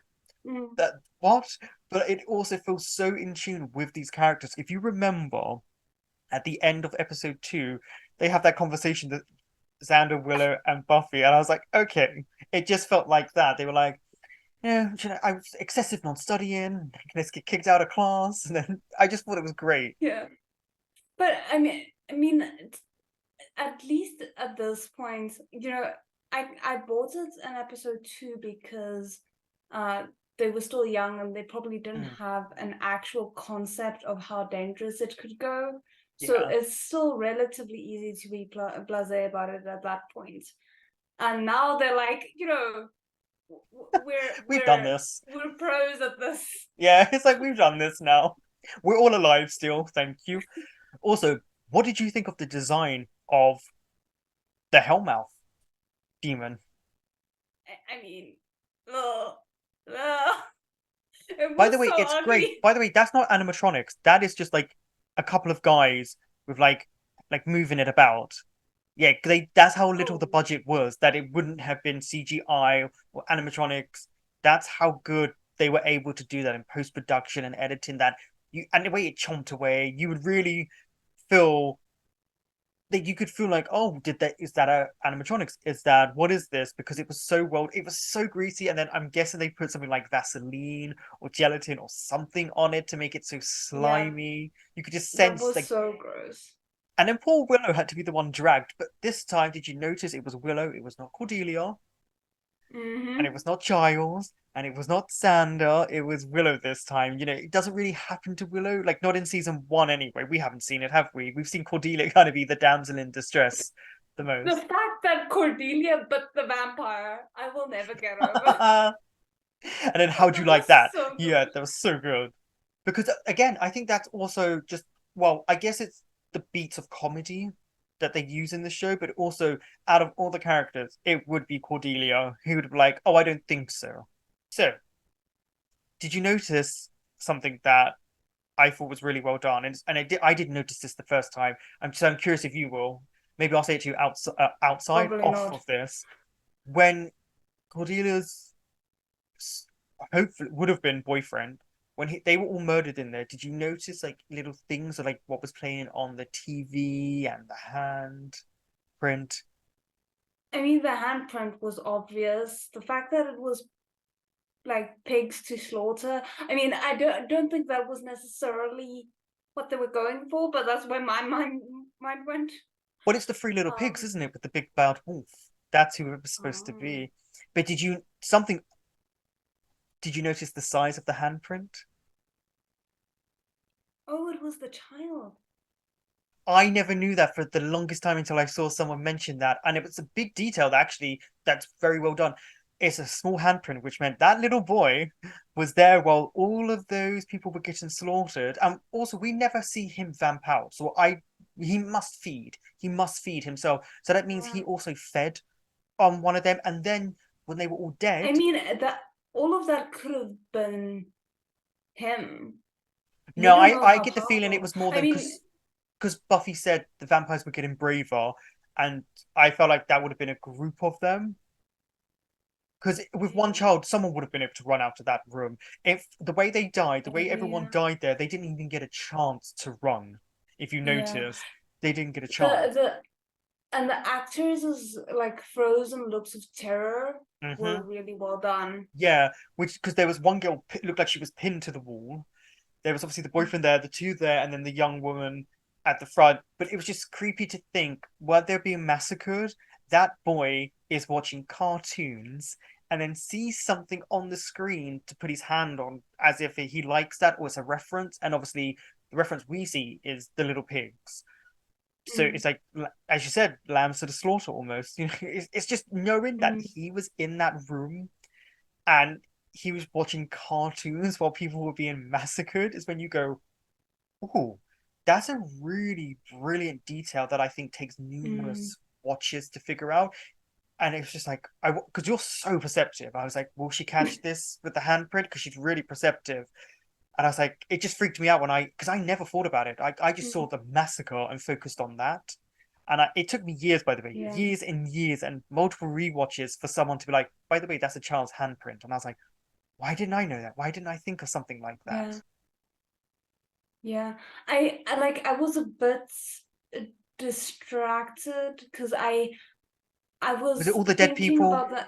that what? But it also feels so in tune with these characters. If you remember, at the end of episode 2, they have that conversation that Xander, Willow, and Buffy, and I was like, okay, it just felt like that. They were like, yeah, I was excessive non-studying. Let's get kicked out of class, and then I just thought it was great. Yeah, but I mean, at least at this point, I bought it in episode 2 because they were still young and they probably didn't have an actual concept of how dangerous it could go. So it's still relatively easy to be blasé about it at that point. And now they're like, we've done this. We're pros at this. Yeah, it's like we've done this now. We're all alive still, thank you. Also, what did you think of the design of the Hellmouth demon? I mean, by the way, so it's ugly. Great. By the way, that's not animatronics. That is just like a couple of guys with like moving it about. Yeah, that's how little the budget was, that it wouldn't have been CGI or animatronics. That's how good they were able to do that in post-production and editing, that and the way it chomped away, you would really feel that you could feel like, oh, is that a animatronics? Is that, what is this? Because it was so greasy, and then I'm guessing they put something like Vaseline or gelatin or something on it to make it so slimy. Yeah. You could just sense that was so gross. And then poor Willow had to be the one dragged. But this time, did you notice it was Willow? It was not Cordelia. And it was not Giles. And it was not Xander. It was Willow this time. It doesn't really happen to Willow. Like, not in season 1 anyway. We haven't seen it, have we? We've seen Cordelia kind of be the damsel in distress the most. The fact that Cordelia bit the vampire, I will never get over. And then how'd you like that? So yeah, that was so good. Because, again, I think that's also just, well, I guess it's the beats of comedy that they use in the show, but also out of all the characters, it would be Cordelia who would be like, oh, I don't think so. So, did you notice something that I thought was really well done? And I didn't notice this the first time. I'm curious if you will. Maybe I'll say it to you outside of this. When Cordelia's hopefully would have been boyfriend, when they were all murdered in there, did you notice like little things of like what was playing on the TV and the hand print? I mean, the handprint was obvious. The fact that it was like pigs to slaughter. I mean, I don't think that was necessarily what they were going for, but that's where my mind went. Well, it's the 3 little pigs, isn't it, with the big bad wolf? That's who it was supposed to be. But did you notice the size of the handprint? Oh, it was the child. I never knew that for the longest time until I saw someone mention that. And it was a big detail that's very well done. It's a small handprint, which meant that little boy was there while all of those people were getting slaughtered. And also, we never see him vamp out. So he must feed. He must feed himself. So that means he also fed on one of them. And then when they were all dead... I mean, all of that could have been him. No, I get the feeling it was more than... Because Buffy said the vampires were getting braver. And I felt like that would have been a group of them. Because with one child, someone would have been able to run out of that room. If the way they died, the way everyone died there, they didn't even get a chance to run. If you notice, they didn't get a chance. And the actors' like frozen looks of terror were really well done. Yeah, because there was one girl looked like she was pinned to the wall. There was obviously the boyfriend there, the 2 there, and then the young woman at the front. But it was just creepy to think, while they're being massacred, that boy is watching cartoons and then sees something on the screen to put his hand on as if he likes that or it's a reference. And obviously, the reference we see is the little pigs. So it's like, as you said, lambs to the slaughter almost. You know, it's just knowing that he was in that room and he was watching cartoons while people were being massacred is when you go, oh, that's a really brilliant detail that I think takes numerous watches to figure out. And it was just like, because you're so perceptive. I was like, will she catch this with the handprint? Because she's really perceptive. And I was like, it just freaked me out because I never thought about it. I just saw the massacre and focused on that. And it took me years, by the way, years and years and multiple rewatches for someone to be like, by the way, that's a child's handprint. And I was like, why didn't I know that? Why didn't I think of something like that? Yeah. I was a bit distracted because I Was was it all the dead thinking people? about the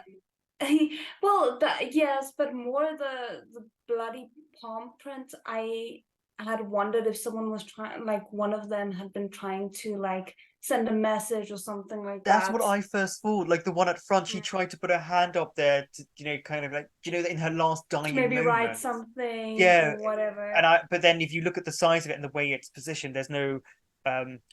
well, yes, but more the bloody palm print. I had wondered if someone was trying, like one of them had been trying to like send a message or something like That's that. what I first thought. Like the one at front, she tried to put her hand up there to, kind of like, in her last To dying maybe write moments. something Yeah, or whatever. but then if you look at the size of it and the way it's positioned, there's no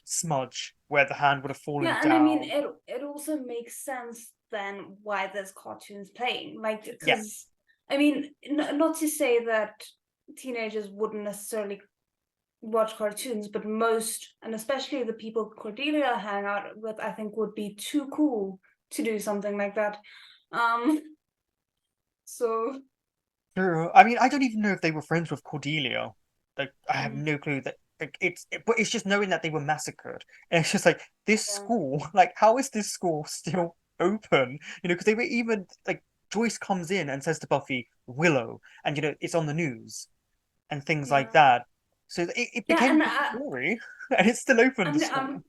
smudge where the hand would have fallen Yeah, and I mean down. it also makes sense then why there's cartoons playing. Like, Yeah. because I mean, not to say that teenagers wouldn't necessarily watch cartoons, but most, and especially the people Cordelia hang out with, I think would be too cool to do something like that. So True. I mean, I don't even know if they were friends with Cordelia. Like, I have no clue that. Like, but it's just knowing that they were massacred, and it's just like this school. Like, how is this school still open? Because they were even like Joyce comes in and says to Buffy, "Willow," and it's on the news and things like that. So it yeah, became a and good story, and it's still open to I'm school.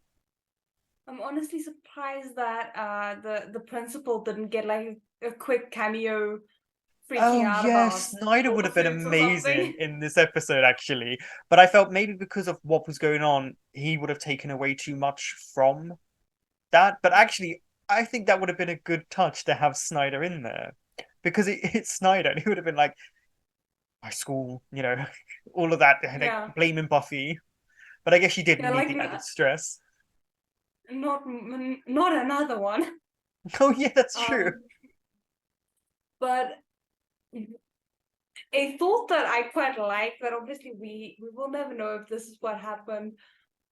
I'm honestly surprised that the principal didn't get like a quick cameo freaking Oh out yes, about Snyder would have been lawsuits or amazing something. in this episode actually. But I felt maybe because of what was going on, he would have taken away too much from that. But actually, I think that would have been a good touch to have Snyder in there. Because it's Snyder, and he would have been like, my school, all of that, like Yeah. blaming Buffy. But I guess she didn't Yeah, need like the added stress. not another one. Oh yeah, that's true. But a thought that I quite like, that obviously we will never know if this is what happened,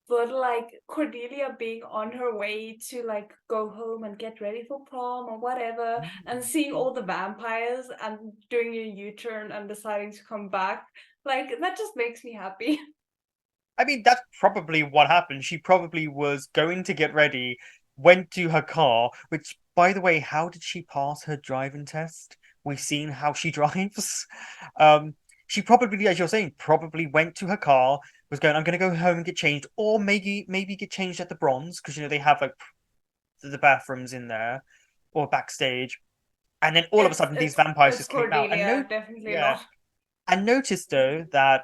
but like Cordelia being on her way to like go home and get ready for prom or whatever, and seeing all the vampires and doing a U-turn and deciding to come back, like that just makes me happy. I mean, that's probably what happened. She probably was going to get ready, went to her car, which, by the way, how did she pass her driving test? We've seen how she drives. She probably, as you're saying, probably went to her car, was going, I'm going to go home and get changed, or maybe get changed at the Bronze, because, they have like the bathrooms in there, or backstage. And then all of a It's sudden, these it's vampires it's just came out. Cordelia, definitely Yeah. not. And noticed, though, that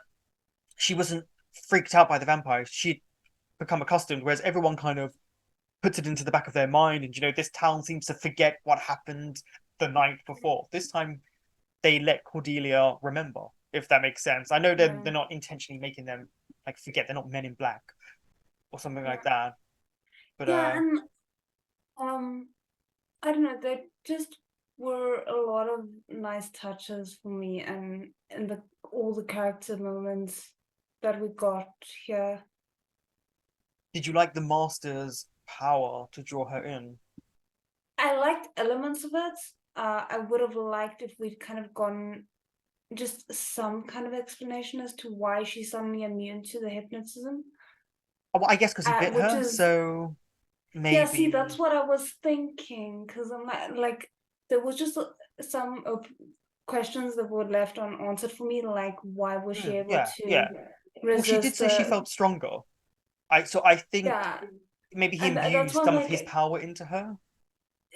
she wasn't freaked out by the vampires. She'd become accustomed, whereas everyone kind of puts it into the back of their mind. And, this town seems to forget what happened the night before. This time, they let Cordelia remember, if that makes sense. I know they're not intentionally making them like forget. They're not Men in Black or something like that. But Yeah, and I don't know, there just were a lot of nice touches for me, and the all the character moments that we got here. did you like the Master's power to draw her in? I liked elements of it. I would have liked if we'd kind of gone just some kind of explanation as to why she's suddenly immune to the hypnotism. Oh, well, I guess because he bit Which her, is, so yeah, see, that's maybe. what I was thinking, because I'm like there was just some questions that were left unanswered for me, like why was she able Yeah, to yeah. Well, she did resist say she the, felt stronger. I think yeah, maybe he and that's infused why I'm some of his like, power into her.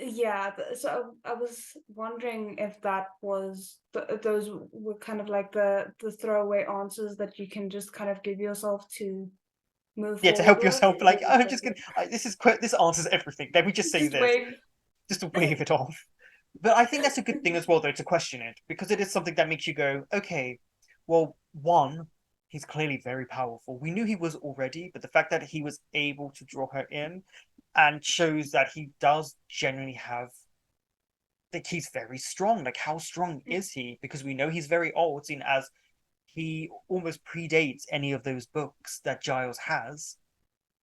yeah, so I was wondering if that was those were kind of like the throwaway answers that you can just kind of give yourself to move Yeah, to forward help with. yourself. Like, I'm just gonna. This answers everything. Let me just say Just this. wait. just to wave it off. But I think that's a good thing as well, though, to question it, because it is something that makes you go, okay, well, one, he's clearly very powerful. We knew he was already, but the fact that he was able to draw her in and shows that he does genuinely have, like, he's very strong. Like, how strong is he? Because we know he's very old, seen as he almost predates any of those books that Giles has,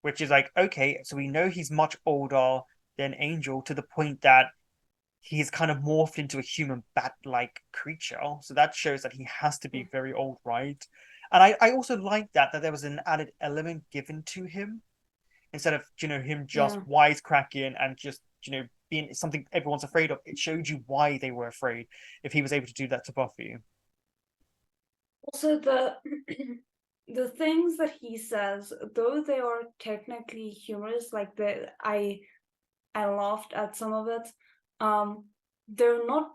which is like, okay, so we know he's much older than Angel to the point that he's kind of morphed into a human bat-like creature. So that shows that he has to be very old, right? And I also like that there was an added element given to him instead of him just wisecracking and just being something everyone's afraid of. It showed you why they were afraid if he was able to do that to Buffy. Also, the things that he says, though they are technically humorous, like I laughed at some of it. They're not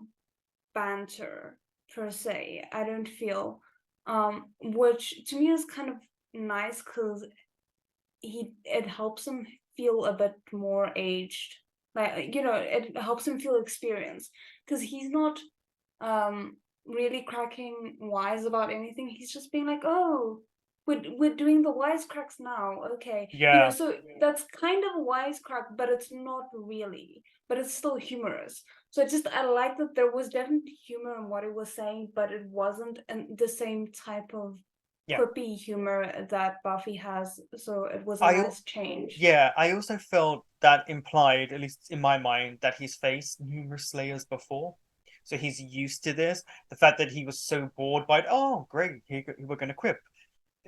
banter per se, I don't feel. Which to me is kind of nice because it helps him feel a bit more aged. Like, it helps him feel experienced. Because he's not really cracking wise about anything. He's just being like, oh, we're doing the wisecracks now. Okay. Yeah. So that's kind of a wisecrack, but it's not really. But it's still humorous. So I like that there was definitely humor in what he was saying, but it wasn't the same type of quippy humor that Buffy has. So it was a nice change. Yeah, I also felt that implied, at least in my mind, that he's faced numerous Slayers before. So he's used to this. The fact that he was so bored by it, oh, great, we're going to quip.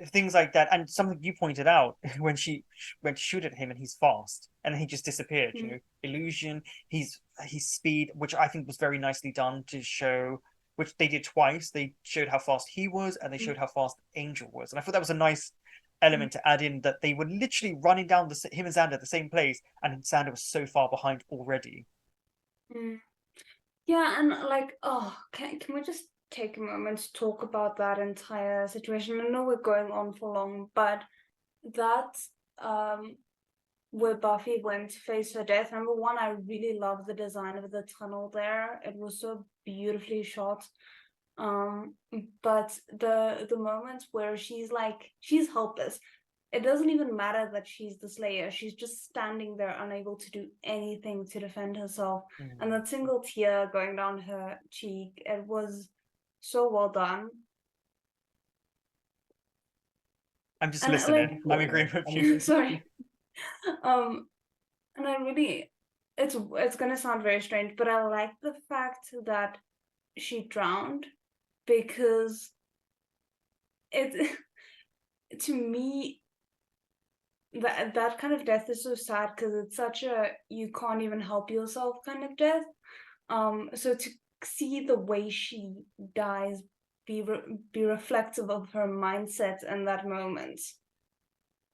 Things like that. And something you pointed out when she went to shoot at him and he's fast and he just disappeared, illusion, his speed, which I think was very nicely done to show, which they did twice. They showed how fast he was and they showed how fast Angel was. And I thought that was a nice element to add in, that they were literally running down him and Xander at the same place, and Xander was so far behind already. Yeah, and like, can we just take a moment to talk about that entire situation? I know we're going on for long, but that where Buffy went to face her death. Number one, I really love the design of the tunnel there. It was so beautifully shot. But the moments where she's helpless. It doesn't even matter that she's the Slayer. She's just standing there, unable to do anything to defend herself. And that single tear going down her cheek, it was so well done. I'm just listening. I'm agreeing with you. Sorry. And I really, it's gonna sound very strange, but I like the fact that she drowned, because it to me, that kind of death is so sad because it's such a you can't even help yourself kind of death. So to see the way she dies be reflective of her mindset in that moment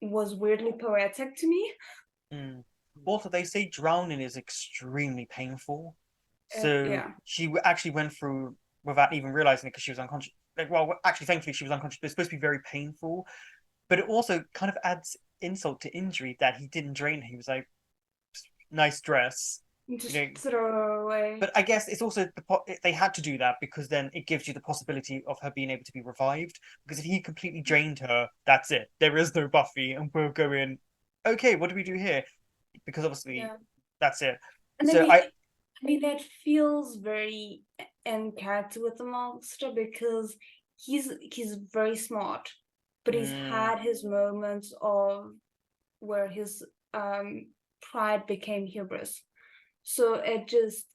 was weirdly poetic to me. Also, they say drowning is extremely painful. So she actually went through without even realizing it because she was unconscious. Like, well, actually, thankfully, she was unconscious. But it's supposed to be very painful. But it also kind of adds insult to injury that he didn't drain her. He was like, nice dress. Just throw away. But I guess it's also they had to do that because then it gives you the possibility of her being able to be revived. Because if he completely drained her, that's it. There is no Buffy, and we're going, okay, what do we do here? Because obviously, that's it. And so I mean, it feels very in character with the monster because he's very smart, but he's had his moments of where his pride became hubris. So it just,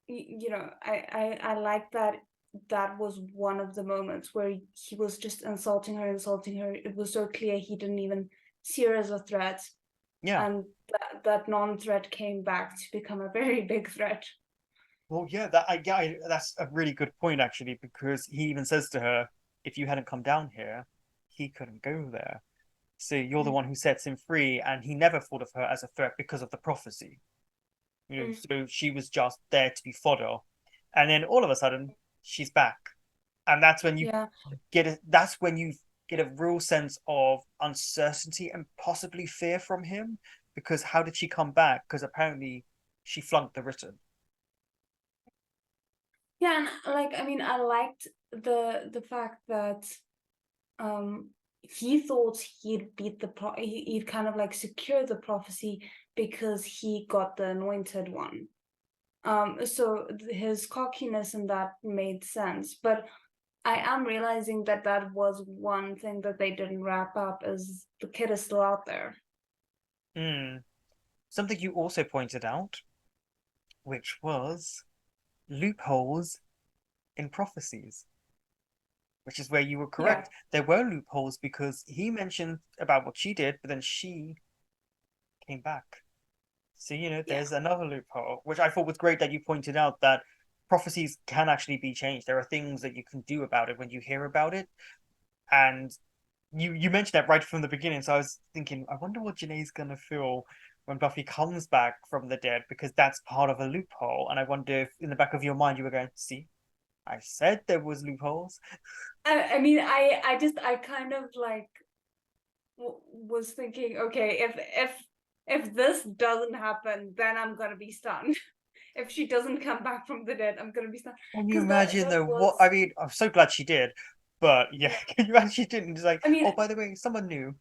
I like that was one of the moments where he was just insulting her. It was so clear he didn't even see her as a threat. Yeah. And that non-threat came back to become a very big threat. Well, yeah, that's a really good point, actually, because he even says to her, if you hadn't come down here, he couldn't go there. So you're the one who sets him free, and he never thought of her as a threat because of the prophecy. So she was just there to be fodder. And then all of a sudden, she's back. And that's when you get a real sense of uncertainty and possibly fear from him. Because how did she come back? Because apparently she flunked the written. Yeah, and like I mean, I liked the fact that he thought he'd beat he'd kind of like secure the prophecy because he got the anointed one. So his cockiness in that made sense, but I am realizing that that was one thing that they didn't wrap up, is the kid is still out there. Something you also pointed out, which was loopholes in prophecies, which is where you were correct. Yeah. There were loopholes because he mentioned about what she did, but then she came back. So, there's another loophole, which I thought was great that you pointed out, that prophecies can actually be changed. There are things that you can do about it when you hear about it. And you mentioned that right from the beginning. So I was thinking, I wonder what Jeanet's going to feel when Buffy comes back from the dead, because that's part of a loophole. And I wonder if in the back of your mind you were going, see, I said there was loopholes. I mean, I kind of like was thinking, okay, if this doesn't happen, then I'm gonna be stunned. If she doesn't come back from the dead, I'm gonna be stunned. Can you That imagine though? was, I mean, I'm so glad she did, but yeah, can you imagine she didn't? It's like, I mean, oh, by the way, someone new.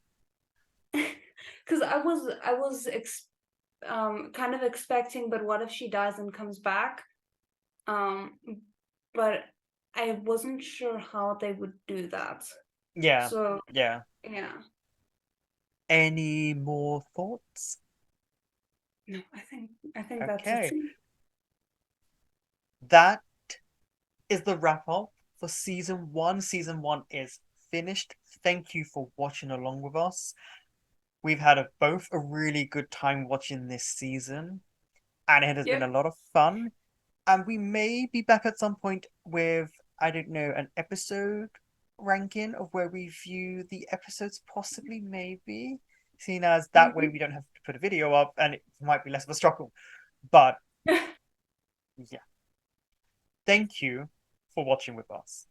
because I was kind of expecting, but what if she dies and comes back? But I wasn't sure how they would do that. Yeah, So yeah. yeah. Any more thoughts? No, I think that's Okay. it. That is the wrap up for season one. Season one is finished. Thank you for watching along with us. We've had both a really good time watching this season, and it has been a lot of fun. And we may be back at some point with, I don't know, an episode ranking of where we view the episodes, possibly, maybe. Seeing as that way we don't have to put a video up and it might be less of a struggle. But yeah. Thank you for watching with us.